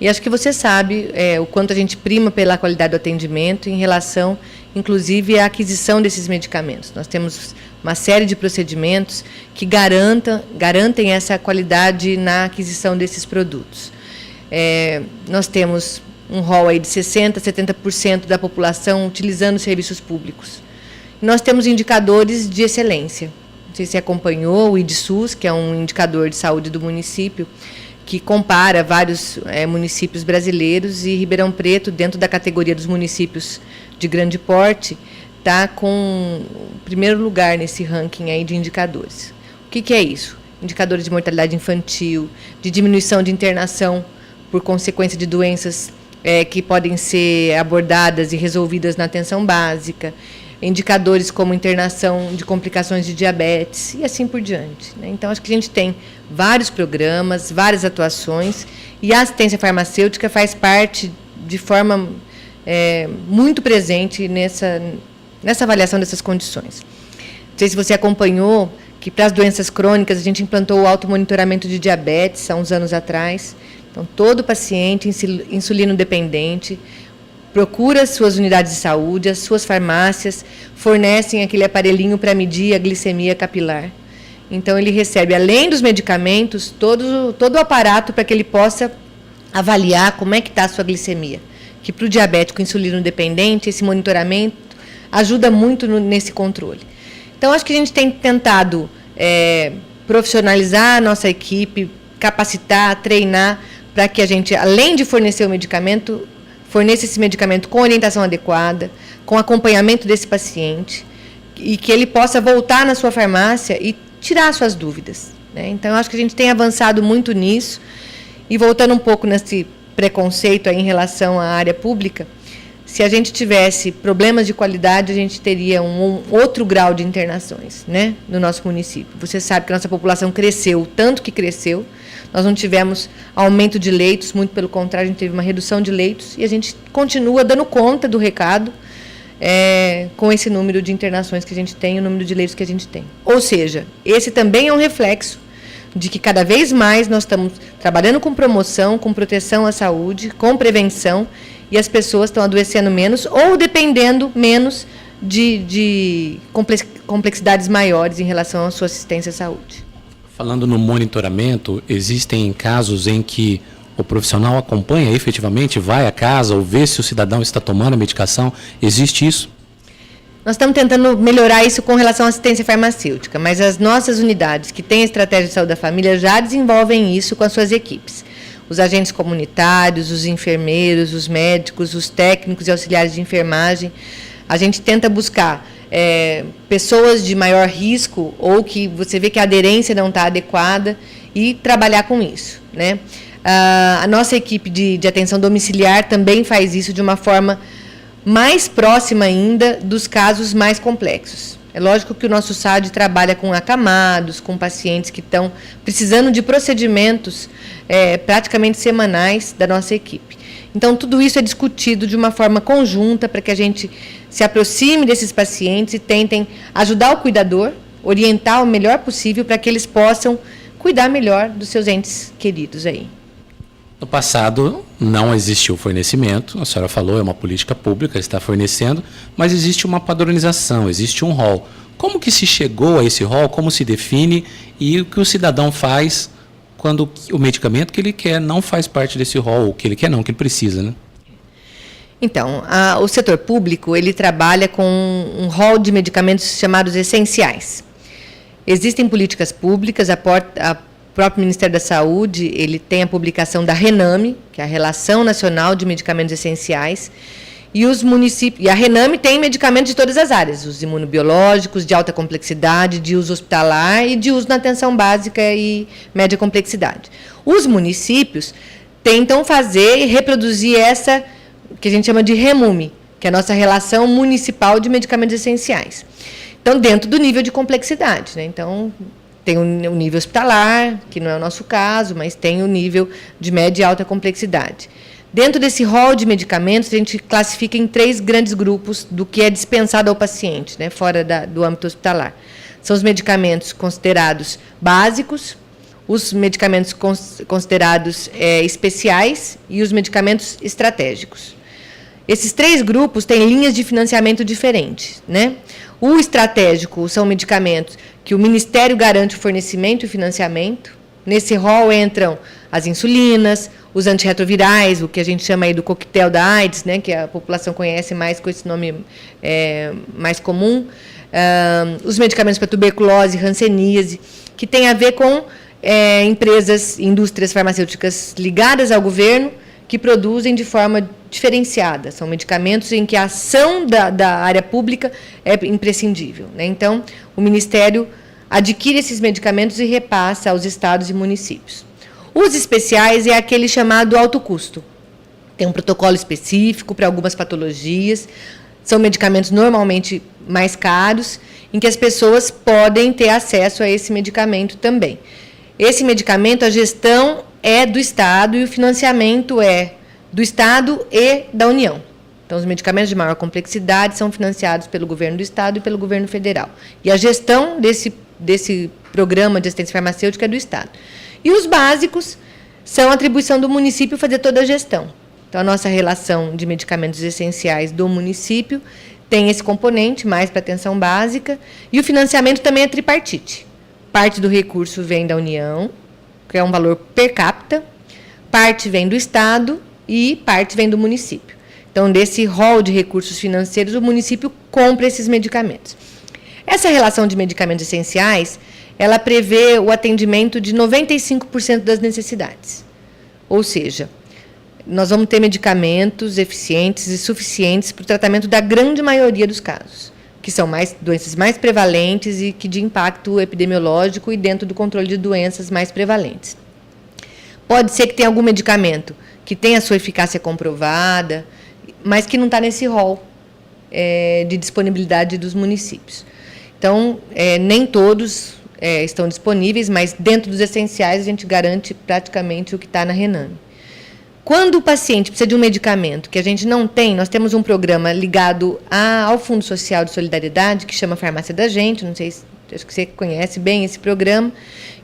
Speaker 10: E acho que você sabe o quanto a gente prima pela qualidade do atendimento em relação, inclusive, à aquisição desses medicamentos. Nós temos uma série de procedimentos que garantem essa qualidade na aquisição desses produtos. Nós temos um rol aí de 60%, 70% da população utilizando serviços públicos. Nós temos indicadores de excelência. Não sei se você acompanhou o IDSUS, que é um indicador de saúde do município, que compara vários municípios brasileiros, e Ribeirão Preto, dentro da categoria dos municípios de grande porte, está com o primeiro lugar nesse ranking aí de indicadores. O que é isso? Indicadores de mortalidade infantil, de diminuição de internação por consequência de doenças que podem ser abordadas e resolvidas na atenção básica, indicadores como internação de complicações de diabetes e assim por diante, né? Então, acho que a gente tem vários programas, várias atuações, e a assistência farmacêutica faz parte de forma muito presente nessa avaliação dessas condições. Não sei se você acompanhou que para as doenças crônicas a gente implantou o automonitoramento de diabetes há uns anos atrás. Então, todo paciente insulino dependente procura as suas unidades de saúde, as suas farmácias fornecem aquele aparelhinho para medir a glicemia capilar. Então, ele recebe, além dos medicamentos, todo o aparato para que ele possa avaliar como é que está a sua glicemia. Que para o diabético insulino dependente, esse monitoramento ajuda muito nesse controle. Então, acho que a gente tem tentado profissionalizar a nossa equipe, capacitar, treinar, para que a gente, além de fornecer o medicamento, forneça esse medicamento com orientação adequada, com acompanhamento desse paciente, e que ele possa voltar na sua farmácia e tirar suas dúvidas, né? Então, eu acho que a gente tem avançado muito nisso. E voltando um pouco nesse preconceito aí em relação à área pública, se a gente tivesse problemas de qualidade, a gente teria um outro grau de internações, né, no nosso município. Você sabe que a nossa população cresceu, tanto que cresceu, nós não tivemos aumento de leitos, muito pelo contrário, a gente teve uma redução de leitos, e a gente continua dando conta do recado com esse número de internações que a gente tem, o número de leitos que a gente tem. Ou seja, esse também é um reflexo de que cada vez mais nós estamos trabalhando com promoção, com proteção à saúde, com prevenção, e as pessoas estão adoecendo menos ou dependendo menos de complexidades maiores em relação à sua assistência à saúde.
Speaker 11: Falando no monitoramento, existem casos em que o profissional acompanha efetivamente, vai à casa ou vê se o cidadão está tomando a medicação? Existe isso?
Speaker 10: Nós estamos tentando melhorar isso com relação à assistência farmacêutica, mas as nossas unidades que têm a estratégia de saúde da família já desenvolvem isso com as suas equipes. Os agentes comunitários, os enfermeiros, os médicos, os técnicos e auxiliares de enfermagem. A gente tenta buscar pessoas de maior risco ou que você vê que a aderência não está adequada e trabalhar com isso, né? A nossa equipe de atenção domiciliar também faz isso de uma forma mais próxima ainda dos casos mais complexos. É lógico que o nosso SAD trabalha com acamados, com pacientes que estão precisando de procedimentos praticamente semanais da nossa equipe. Então, tudo isso é discutido de uma forma conjunta para que a gente se aproxime desses pacientes e tentem ajudar o cuidador, orientar o melhor possível para que eles possam cuidar melhor dos seus entes queridos aí.
Speaker 11: No passado, não existiu fornecimento, a senhora falou, é uma política pública, está fornecendo, mas existe uma padronização, existe um rol. Como que se chegou a esse rol, como se define e o que o cidadão faz quando o medicamento que ele quer não faz parte desse rol, o que ele quer não, o que ele precisa, né?
Speaker 10: Então, o setor público, ele trabalha com um rol de medicamentos chamados essenciais. Existem políticas públicas, o próprio Ministério da Saúde, ele tem a publicação da RENAME, que é a Relação Nacional de Medicamentos Essenciais, e os municípios, e a RENAME tem medicamentos de todas as áreas, os imunobiológicos, de alta complexidade, de uso hospitalar e de uso na atenção básica e média complexidade. Os municípios tentam fazer e reproduzir essa, que a gente chama de REMUME, que é a nossa Relação Municipal de Medicamentos Essenciais. Então, dentro do nível de complexidade, né? Então, tem o nível hospitalar, que não é o nosso caso, mas tem o nível de média e alta complexidade. Dentro desse rol de medicamentos, a gente classifica em 3 grandes grupos do que é dispensado ao paciente, né, fora do âmbito hospitalar. São os medicamentos considerados básicos, os medicamentos considerados especiais e os medicamentos estratégicos. Esses 3 grupos têm linhas de financiamento diferentes, né? O estratégico são medicamentos que o Ministério garante o fornecimento e financiamento. Nesse rol entram as insulinas, os antirretrovirais, o que a gente chama aí do coquetel da AIDS, né, que a população conhece mais com esse nome mais comum, os medicamentos para tuberculose, hanseníase, que tem a ver com empresas, indústrias farmacêuticas ligadas ao governo, que produzem de forma diferenciada. São medicamentos em que a ação da área pública é imprescindível, né? Então, o Ministério adquire esses medicamentos e repassa aos estados e municípios. Os especiais é aquele chamado alto custo. Tem um protocolo específico para algumas patologias, são medicamentos normalmente mais caros, em que as pessoas podem ter acesso a esse medicamento também. Esse medicamento, a gestão é do Estado e o financiamento é do Estado e da União. Então, os medicamentos de maior complexidade são financiados pelo governo do Estado e pelo governo federal. E a gestão desse programa de assistência farmacêutica é do Estado. E os básicos são atribuição do município fazer toda a gestão. Então, a nossa relação de medicamentos essenciais do município tem esse componente, mais para atenção básica, e o financiamento também é tripartite. Parte do recurso vem da União, que é um valor per capita, parte vem do Estado e parte vem do município. Então, desse rol de recursos financeiros, o município compra esses medicamentos. Essa relação de medicamentos essenciais, ela prevê o atendimento de 95% das necessidades. Ou seja, nós vamos ter medicamentos eficientes e suficientes para o tratamento da grande maioria dos casos, que são doenças mais prevalentes e que de impacto epidemiológico e dentro do controle de doenças mais prevalentes. Pode ser que tenha algum medicamento que tenha a sua eficácia comprovada, mas que não está nesse rol de disponibilidade dos municípios. Então, nem todos estão disponíveis, mas dentro dos essenciais a gente garante praticamente o que está na Rename. Quando o paciente precisa de um medicamento que a gente não tem, nós temos um programa ligado ao Fundo Social de Solidariedade, que chama Farmácia da Gente, não sei, acho que você conhece bem esse programa,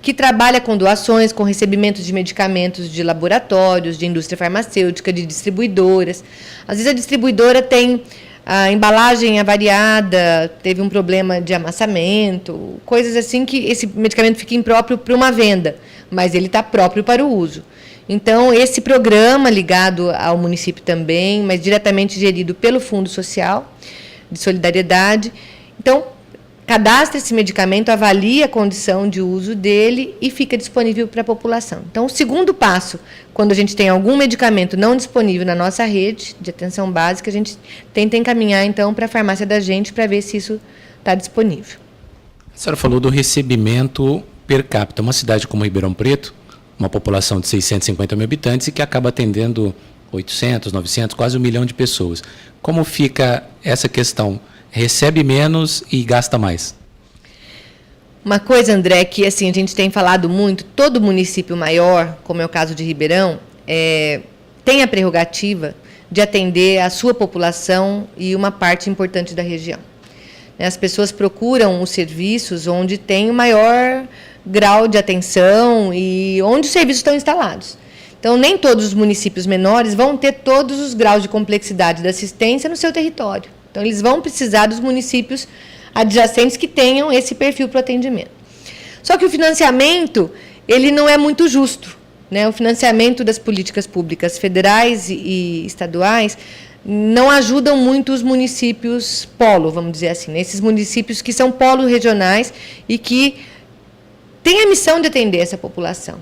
Speaker 10: que trabalha com doações, com recebimento de medicamentos de laboratórios, de indústria farmacêutica, de distribuidoras. Às vezes a distribuidora tem a embalagem avariada, teve um problema de amassamento, coisas assim que esse medicamento fica impróprio para uma venda, mas ele está próprio para o uso. Então, esse programa ligado ao município também, mas diretamente gerido pelo Fundo Social de Solidariedade. Então, cadastra esse medicamento, avalia a condição de uso dele e fica disponível para a população. Então, o segundo passo, quando a gente tem algum medicamento não disponível na nossa rede de atenção básica, a gente tenta encaminhar, então, para a farmácia da gente para ver se isso está disponível.
Speaker 11: A senhora falou do recebimento per capita. Uma cidade como Ribeirão Preto, uma população de 650 mil habitantes e que acaba atendendo 800, 900, quase 1 milhão de pessoas. Como fica essa questão? Recebe menos e gasta mais?
Speaker 10: Uma coisa, André, que assim, a gente tem falado muito, todo município maior, como é o caso de Ribeirão, tem a prerrogativa de atender a sua população e uma parte importante da região. As pessoas procuram os serviços onde tem o maior grau de atenção e onde os serviços estão instalados. Então, nem todos os municípios menores vão ter todos os graus de complexidade da assistência no seu território. Então, eles vão precisar dos municípios adjacentes que tenham esse perfil para o atendimento. Só que o financiamento, ele não é muito justo, né? O financiamento das políticas públicas federais e estaduais não ajudam muito os municípios polo, vamos dizer assim, né? Esses municípios que são polos regionais e que têm a missão de atender essa população.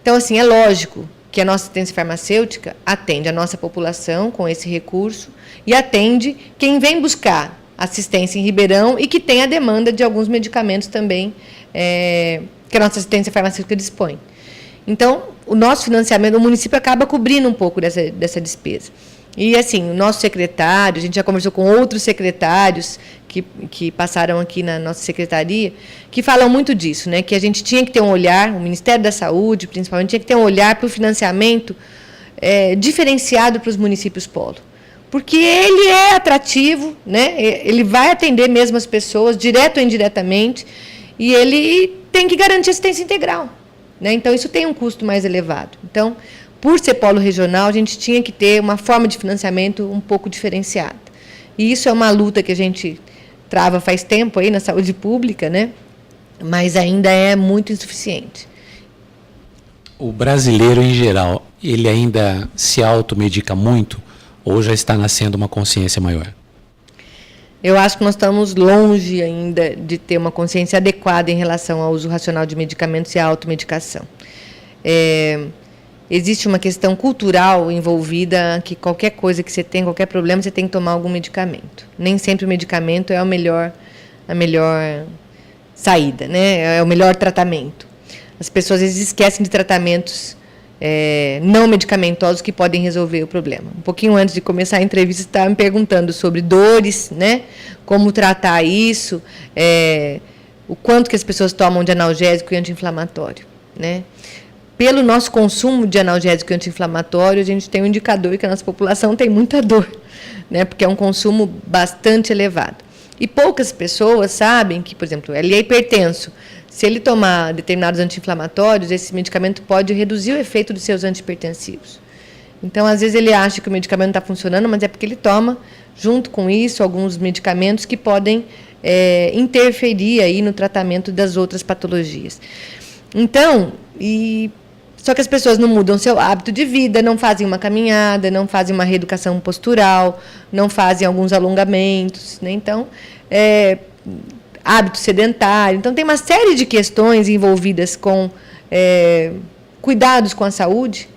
Speaker 10: Então, assim, é lógico que a nossa assistência farmacêutica atende a nossa população com esse recurso e atende quem vem buscar assistência em Ribeirão e que tem a demanda de alguns medicamentos também que a nossa assistência farmacêutica dispõe. Então, o nosso financiamento, o município acaba cobrindo um pouco dessa despesa. E, assim, o nosso secretário, a gente já conversou com outros secretários que passaram aqui na nossa secretaria, que falam muito disso, né? Que a gente tinha que ter um olhar, o Ministério da Saúde, principalmente, tinha que ter um olhar para o financiamento diferenciado para os municípios polo. Porque ele é atrativo, né? Ele vai atender mesmo as pessoas, direto ou indiretamente, e ele tem que garantir assistência integral, né? Então, isso tem um custo mais elevado. Então, por ser polo regional, a gente tinha que ter uma forma de financiamento um pouco diferenciada. E isso é uma luta que a gente trava faz tempo aí na saúde pública, né? Mas ainda é muito insuficiente.
Speaker 11: O brasileiro, em geral, ele ainda se automedica muito ou já está nascendo uma consciência maior?
Speaker 10: Eu acho que nós estamos longe ainda de ter uma consciência adequada em relação ao uso racional de medicamentos e à automedicação. Existe uma questão cultural envolvida, que qualquer coisa que você tem, qualquer problema, você tem que tomar algum medicamento. Nem sempre o medicamento é a melhor saída, né? É o melhor tratamento. As pessoas às vezes esquecem de tratamentos não medicamentosos que podem resolver o problema. Um pouquinho antes de começar a entrevista, você estava me perguntando sobre dores, né? Como tratar isso, o quanto que as pessoas tomam de analgésico e anti-inflamatório, né? Pelo nosso consumo de analgésico e anti-inflamatório, a gente tem um indicador que a nossa população tem muita dor, né? Porque é um consumo bastante elevado. E poucas pessoas sabem que, por exemplo, ele é hipertenso. Se ele tomar determinados anti-inflamatórios, esse medicamento pode reduzir o efeito dos seus antihipertensivos. Então, às vezes, ele acha que o medicamento não está funcionando, mas é porque ele toma, junto com isso, alguns medicamentos que podem interferir aí no tratamento das outras patologias. Então, só que as pessoas não mudam seu hábito de vida, não fazem uma caminhada, não fazem uma reeducação postural, não fazem alguns alongamentos, né? Então, hábito sedentário. Então, tem uma série de questões envolvidas com cuidados com a saúde,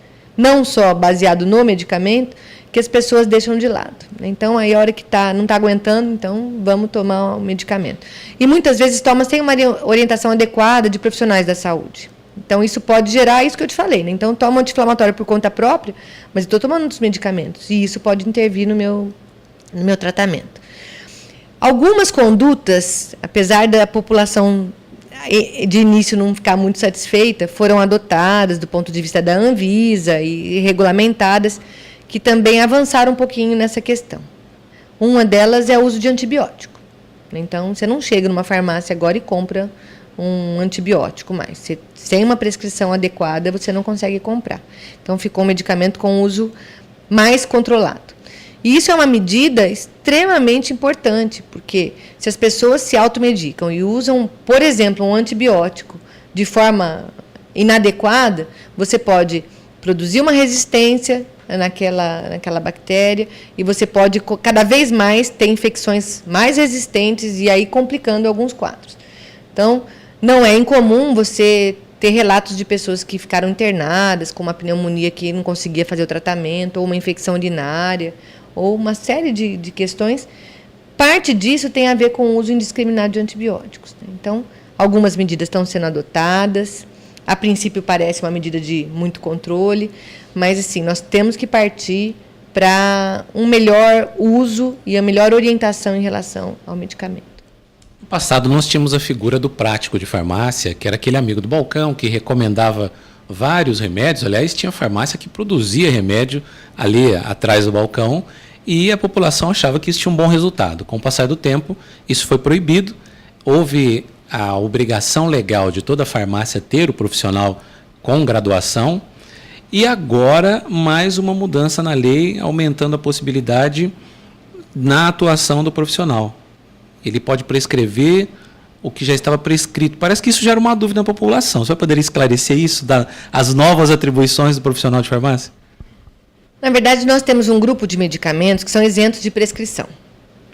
Speaker 10: não só baseado no medicamento, que as pessoas deixam de lado. Então, aí a hora que não está aguentando, então vamos tomar o medicamento. E muitas vezes toma sem uma orientação adequada de profissionais da saúde. Então, isso pode gerar isso que eu te falei, né? Então, toma anti-inflamatório por conta própria, mas estou tomando outros medicamentos, e isso pode intervir no meu tratamento. Algumas condutas, apesar da população de início não ficar muito satisfeita, foram adotadas do ponto de vista da Anvisa e regulamentadas, que também avançaram um pouquinho nessa questão. Uma delas é o uso de antibiótico. Então, você não chega numa farmácia agora e compra um antibiótico mais. Sem uma prescrição adequada, você não consegue comprar. Então, ficou um medicamento com uso mais controlado. E isso é uma medida extremamente importante, porque se as pessoas se automedicam e usam, por exemplo, um antibiótico de forma inadequada, você pode produzir uma resistência naquela bactéria e você pode cada vez mais ter infecções mais resistentes e aí complicando alguns quadros. Então, não é incomum você ter relatos de pessoas que ficaram internadas com uma pneumonia que não conseguia fazer o tratamento, ou uma infecção urinária, ou uma série de questões. Parte disso tem a ver com o uso indiscriminado de antibióticos. Então, algumas medidas estão sendo adotadas. A princípio parece uma medida de muito controle, mas assim, nós temos que partir para um melhor uso e a melhor orientação em relação ao medicamento.
Speaker 11: No passado nós tínhamos a figura do prático de farmácia, que era aquele amigo do balcão que recomendava vários remédios. Aliás, tinha farmácia que produzia remédio ali atrás do balcão e a população achava que isso tinha um bom resultado. Com o passar do tempo, isso foi proibido. Houve a obrigação legal de toda farmácia ter o profissional com graduação e agora mais uma mudança na lei, aumentando a possibilidade na atuação do profissional. Ele pode prescrever o que já estava prescrito. Parece que isso gera uma dúvida na população. Você vai poder esclarecer isso, as novas atribuições do profissional de farmácia?
Speaker 10: Na verdade, nós temos um grupo de medicamentos que são isentos de prescrição.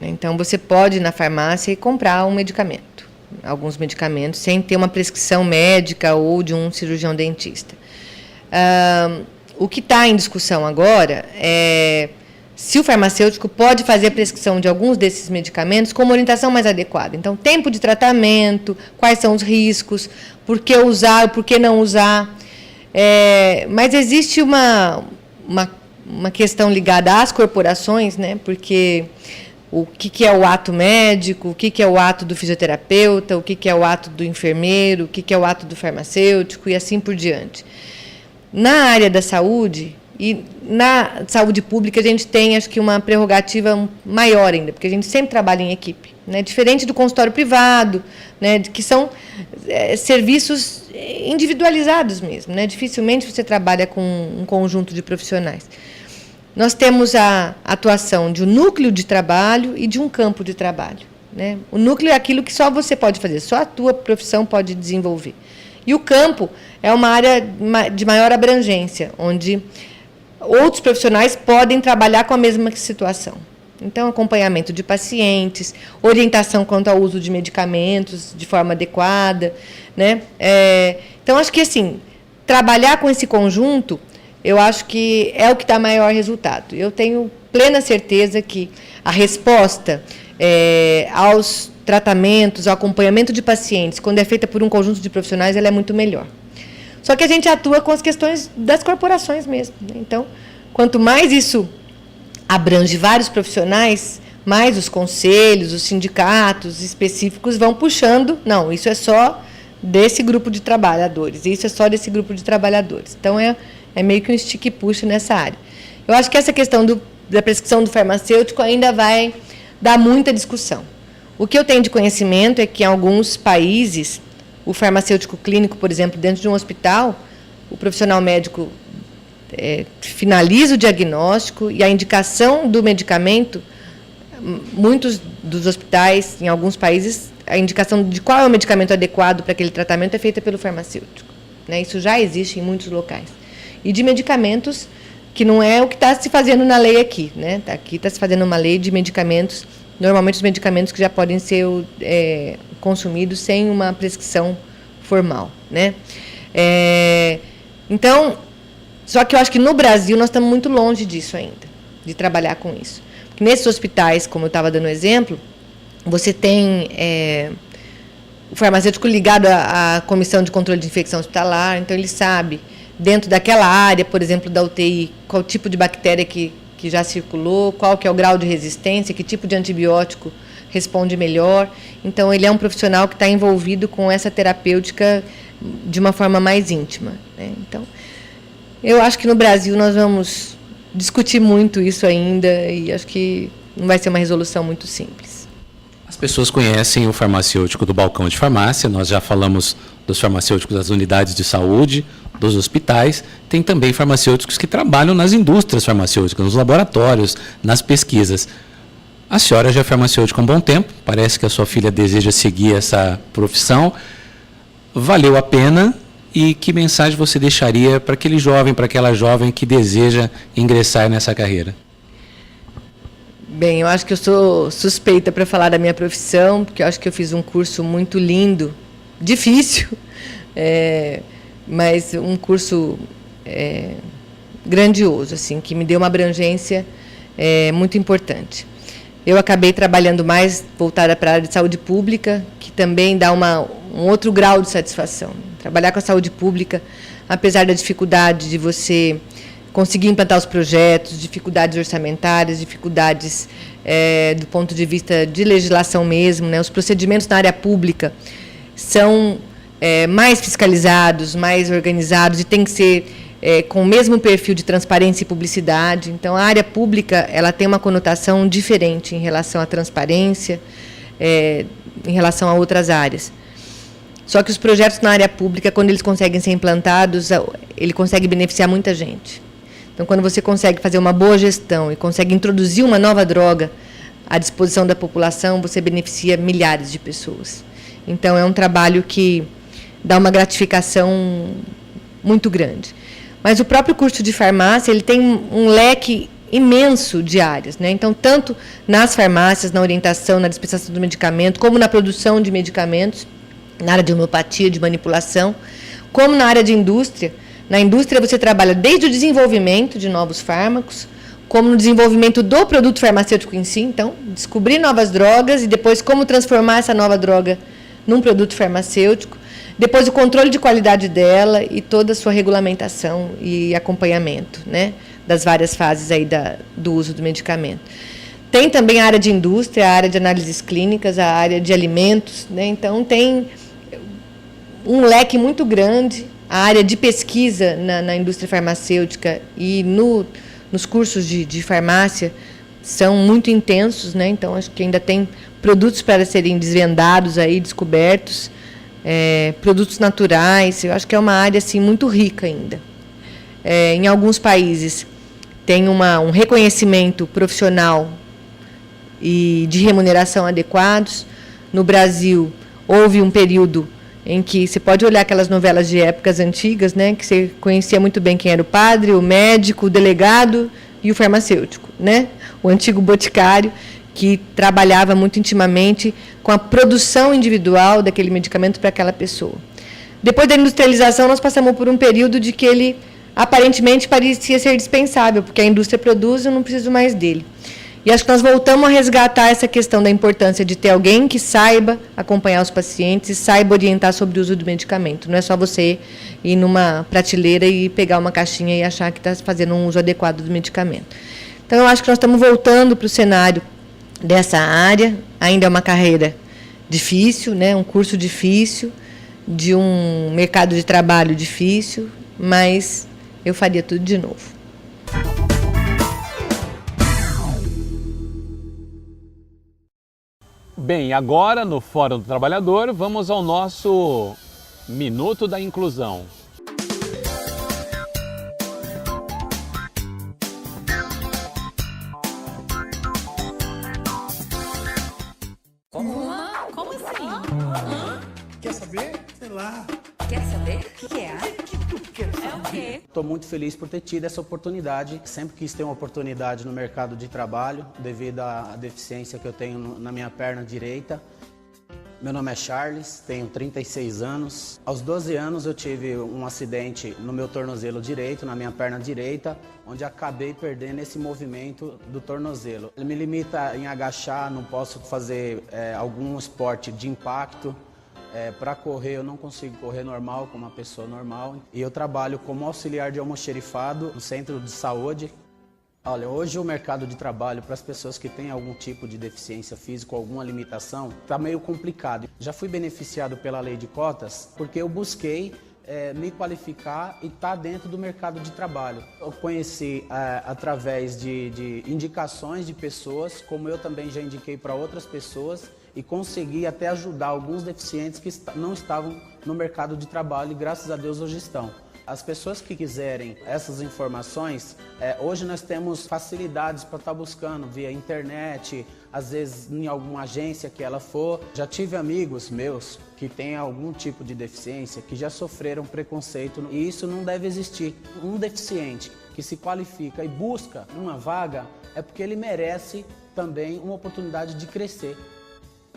Speaker 10: Então, você pode ir na farmácia e comprar um medicamento, alguns medicamentos, sem ter uma prescrição médica ou de um cirurgião dentista. O que está em discussão agora é se o farmacêutico pode fazer a prescrição de alguns desses medicamentos com uma orientação mais adequada. Então, tempo de tratamento, quais são os riscos, por que usar, por que não usar. Mas existe uma questão ligada às corporações, né? Porque o que é o ato médico, o que é o ato do fisioterapeuta, o que é o ato do enfermeiro, o que é o ato do farmacêutico e assim por diante. Na área da saúde e na saúde pública, a gente tem, acho que, uma prerrogativa maior ainda, porque a gente sempre trabalha em equipe, né? Diferente do consultório privado, né? Que são serviços individualizados mesmo, né? Dificilmente você trabalha com um conjunto de profissionais. Nós temos a atuação de um núcleo de trabalho e de um campo de trabalho, né? O núcleo é aquilo que só você pode fazer, só a tua profissão pode desenvolver. E o campo é uma área de maior abrangência, onde outros profissionais podem trabalhar com a mesma situação. Então, acompanhamento de pacientes, orientação quanto ao uso de medicamentos de forma adequada, né? Então, acho que, assim, trabalhar com esse conjunto, eu acho que é o que dá maior resultado. Eu tenho plena certeza que a resposta aos tratamentos, ao acompanhamento de pacientes, quando é feita por um conjunto de profissionais, ela é muito melhor. Só que a gente atua com as questões das corporações mesmo, né? Então, quanto mais isso abrange vários profissionais, mais os conselhos, os sindicatos específicos vão puxando. Não, isso é só desse grupo de trabalhadores, isso é só desse grupo de trabalhadores. Então, é meio que um estica e puxa nessa área. Eu acho que essa questão da prescrição do farmacêutico ainda vai dar muita discussão. O que eu tenho de conhecimento é que em alguns países, o farmacêutico clínico, por exemplo, dentro de um hospital, o profissional médico finaliza o diagnóstico e a indicação do medicamento, muitos dos hospitais, em alguns países, a indicação de qual é o medicamento adequado para aquele tratamento é feita pelo farmacêutico, né? Isso já existe em muitos locais. E de medicamentos, que não é o que está se fazendo na lei aqui, né? Aqui está se fazendo uma lei de medicamentos, normalmente os medicamentos que já podem ser consumidos sem uma prescrição formal, né? Então, Só que eu acho que no Brasil nós estamos muito longe disso ainda, de trabalhar com isso. Porque nesses hospitais, como eu estava dando exemplo, você tem o farmacêutico ligado à Comissão de Controle de Infecção Hospitalar, então ele sabe, dentro daquela área, por exemplo, da UTI, qual tipo de bactéria que já circulou, qual que é o grau de resistência, que tipo de antibiótico responde melhor. Então, ele é um profissional que está envolvido com essa terapêutica de uma forma mais íntima, né? Então, eu acho que no Brasil nós vamos discutir muito isso ainda e acho que não vai ser uma resolução muito simples.
Speaker 11: As pessoas conhecem o farmacêutico do balcão de farmácia, nós já falamos dos farmacêuticos das unidades de saúde, dos hospitais, tem também farmacêuticos que trabalham nas indústrias farmacêuticas, nos laboratórios, nas pesquisas. A senhora já é farmacêutica há um bom tempo, parece que a sua filha deseja seguir essa profissão. Valeu a pena? E que mensagem você deixaria para aquele jovem, para aquela jovem que deseja ingressar nessa carreira?
Speaker 10: Bem, eu acho que eu sou suspeita para falar da minha profissão, porque eu acho que eu fiz um curso muito lindo, difícil, mas um curso grandioso, assim, que me deu uma abrangência muito importante. Eu acabei trabalhando mais voltada para a área de saúde pública, que também dá um outro grau de satisfação. Trabalhar com a saúde pública, apesar da dificuldade de você conseguir implantar os projetos, dificuldades orçamentárias, dificuldades do ponto de vista de legislação mesmo, né? Os procedimentos na área pública são mais fiscalizados, mais organizados e tem que ser com o mesmo perfil de transparência e publicidade. Então, a área pública ela tem uma conotação diferente em relação à transparência, em relação a outras áreas. Só que os projetos na área pública, quando eles conseguem ser implantados, ele consegue beneficiar muita gente. Então, quando você consegue fazer uma boa gestão e consegue introduzir uma nova droga à disposição da população, você beneficia milhares de pessoas. Então, é um trabalho que dá uma gratificação muito grande. Mas o próprio curso de farmácia ele tem um leque imenso de áreas, né? Então, tanto nas farmácias, na orientação, na dispensação do medicamento, como na produção de medicamentos, na área de homeopatia, de manipulação, como na área de indústria. Na indústria você trabalha desde o desenvolvimento de novos fármacos, como no desenvolvimento do produto farmacêutico em si, então, descobrir novas drogas e depois como transformar essa nova droga num produto farmacêutico, depois o controle de qualidade dela e toda a sua regulamentação e acompanhamento, né, das várias fases aí do uso do medicamento. Tem também a área de indústria, a área de análises clínicas, a área de alimentos, né, então tem um leque muito grande. A área de pesquisa na indústria farmacêutica e nos cursos de farmácia são muito intensos, né? Então, acho que ainda tem produtos para serem desvendados, aí, descobertos, produtos naturais. Eu acho que é uma área assim, muito rica ainda. Em alguns países tem um reconhecimento profissional e de remuneração adequados. No Brasil, houve um período em que você pode olhar aquelas novelas de épocas antigas, né, que você conhecia muito bem quem era o padre, o médico, o delegado e o farmacêutico, né, o antigo boticário, que trabalhava muito intimamente com a produção individual daquele medicamento para aquela pessoa. Depois da industrialização, nós passamos por um período de que ele aparentemente parecia ser dispensável, porque a indústria produz e eu não preciso mais dele. E acho que nós voltamos a resgatar essa questão da importância de ter alguém que saiba acompanhar os pacientes e saiba orientar sobre o uso do medicamento. Não é só você ir numa prateleira e pegar uma caixinha e achar que está fazendo um uso adequado do medicamento. Então, eu acho que nós estamos voltando para o cenário dessa área. Ainda é uma carreira difícil, né? Um curso difícil, de um mercado de trabalho difícil, mas eu faria tudo de novo.
Speaker 1: Bem, agora no Fórum do Trabalhador, vamos ao nosso Minuto da Inclusão.
Speaker 12: Como assim? Quer saber? Sei lá. Quer saber? O que é? É o quê?
Speaker 13: Estou muito feliz por ter tido essa oportunidade. Sempre quis ter uma oportunidade no mercado de trabalho, devido à deficiência que eu tenho na minha perna direita. Meu nome é Charles, tenho 36 anos. Aos 12 anos eu tive um acidente no meu tornozelo direito, na minha perna direita, onde acabei perdendo esse movimento do tornozelo. Ele me limita em agachar, não posso fazer algum esporte de impacto. Para correr eu não consigo correr normal como uma pessoa normal. E eu trabalho como auxiliar de almoxerifado no centro de saúde. Olha, hoje o mercado de trabalho para as pessoas que têm algum tipo de deficiência física ou alguma limitação está meio complicado. Já fui beneficiado pela lei de cotas porque eu busquei me qualificar e estar dentro do mercado de trabalho. Eu conheci através de indicações de pessoas, como eu também já indiquei para outras pessoas, e consegui até ajudar alguns deficientes que não estavam no mercado de trabalho e graças a Deus hoje estão. As pessoas que quiserem essas informações, hoje nós temos facilidades para estar buscando via internet, às vezes em alguma agência que ela for. Já tive amigos meus que têm algum tipo de deficiência que já sofreram preconceito e isso não deve existir. Um deficiente que se qualifica e busca uma vaga é porque ele merece também uma oportunidade de crescer.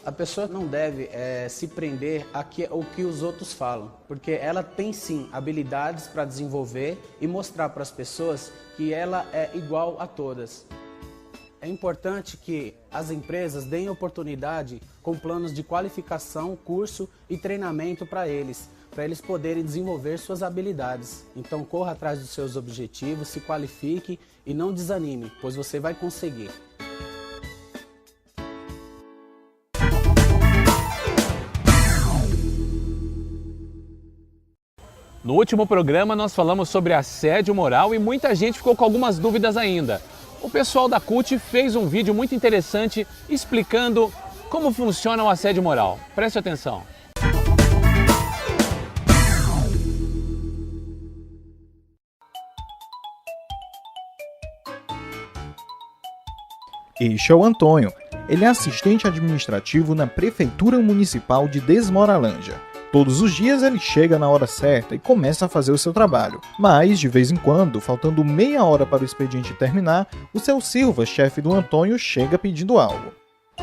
Speaker 13: A pessoa não deve se prender ao que os outros falam, porque ela tem sim habilidades para desenvolver e mostrar para as pessoas que ela é igual a todas. É importante que as empresas deem oportunidade com planos de qualificação, curso e treinamento para eles poderem desenvolver suas habilidades. Então corra atrás dos seus objetivos, se qualifique e não desanime, pois você vai conseguir.
Speaker 1: No último programa nós falamos sobre assédio moral e muita gente ficou com algumas dúvidas ainda. O pessoal da CUT fez um vídeo muito interessante explicando como funciona o assédio moral. Preste atenção.
Speaker 14: Este é o Antônio. Ele é assistente administrativo na Prefeitura Municipal de Desmoralândia. Todos os dias ele chega na hora certa e começa a fazer o seu trabalho. Mas, de vez em quando, faltando meia hora para o expediente terminar, o seu Silva, chefe do Antônio, chega pedindo algo.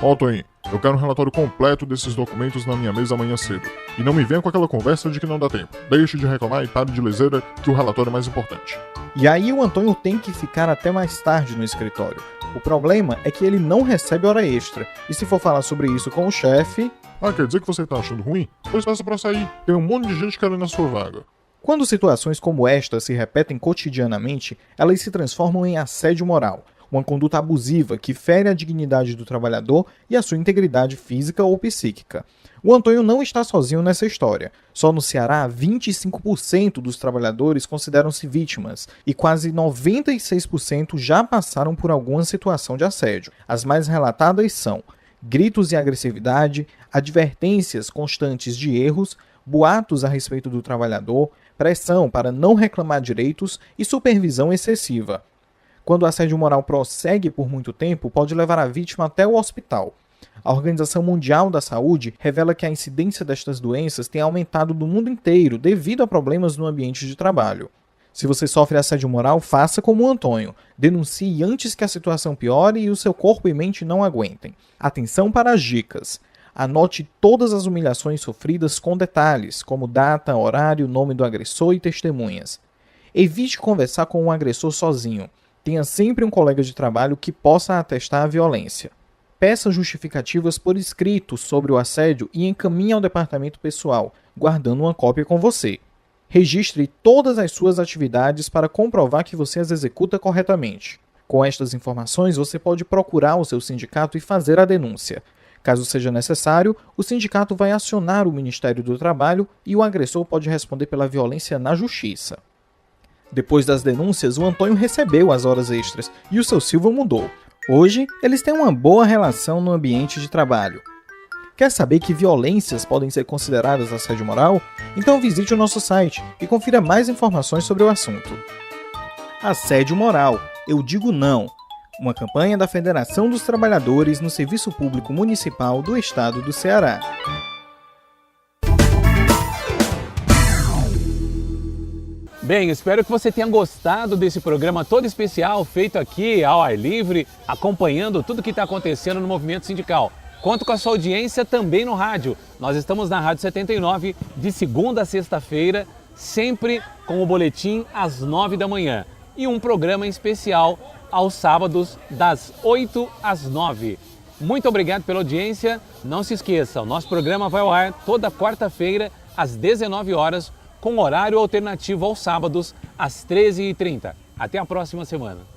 Speaker 15: Ó, Toninho, eu quero um relatório completo desses documentos na minha mesa amanhã cedo. E não me venha com aquela conversa de que não dá tempo. Deixe de reclamar e pare de leseira, que o relatório é mais importante.
Speaker 14: E aí o Antônio tem que ficar até mais tarde no escritório. O problema é que ele não recebe hora extra. E se for falar sobre isso com o chefe...
Speaker 15: Ah, quer dizer que você tá achando ruim? Pois peça pra sair. Tem um monte de gente querendo a sua vaga.
Speaker 14: Quando situações como esta se repetem cotidianamente, elas se transformam em assédio moral. Uma conduta abusiva que fere a dignidade do trabalhador e a sua integridade física ou psíquica. O Antônio não está sozinho nessa história. Só no Ceará, 25% dos trabalhadores consideram-se vítimas e quase 96% já passaram por alguma situação de assédio. As mais relatadas são gritos e agressividade, advertências constantes de erros, boatos a respeito do trabalhador, pressão para não reclamar direitos e supervisão excessiva. Quando o assédio moral prossegue por muito tempo, pode levar a vítima até o hospital. A Organização Mundial da Saúde revela que a incidência destas doenças tem aumentado no mundo inteiro devido a problemas no ambiente de trabalho. Se você sofre assédio moral, faça como o Antônio. Denuncie antes que a situação piore e o seu corpo e mente não aguentem. Atenção para as dicas. Anote todas as humilhações sofridas com detalhes, como data, horário, nome do agressor e testemunhas. Evite conversar com um agressor sozinho. Tenha sempre um colega de trabalho que possa atestar a violência. Peça justificativas por escrito sobre o assédio e encaminhe ao departamento pessoal, guardando uma cópia com você. Registre todas as suas atividades para comprovar que você as executa corretamente. Com estas informações, você pode procurar o seu sindicato e fazer a denúncia. Caso seja necessário, o sindicato vai acionar o Ministério do Trabalho e o agressor pode responder pela violência na justiça. Depois das denúncias, o Antônio recebeu as horas extras e o seu Silva mudou. Hoje, eles têm uma boa relação no ambiente de trabalho. Quer saber que violências podem ser consideradas assédio moral? Então visite o nosso site e confira mais informações sobre o assunto. Assédio moral, eu digo não. Uma campanha da Federação dos Trabalhadores no Serviço Público Municipal do Estado do Ceará.
Speaker 1: Bem, espero que você tenha gostado desse programa todo especial feito aqui ao ar livre, acompanhando tudo que está acontecendo no movimento sindical. Conto com a sua audiência também no rádio. Nós estamos na Rádio 79 de segunda a sexta-feira, sempre com o boletim às 9 da manhã e um programa especial aos sábados das 8 às 9. Muito obrigado pela audiência. Não se esqueça, o nosso programa vai ao ar toda quarta-feira às 19 horas, com horário alternativo aos sábados às 13h30. Até a próxima semana.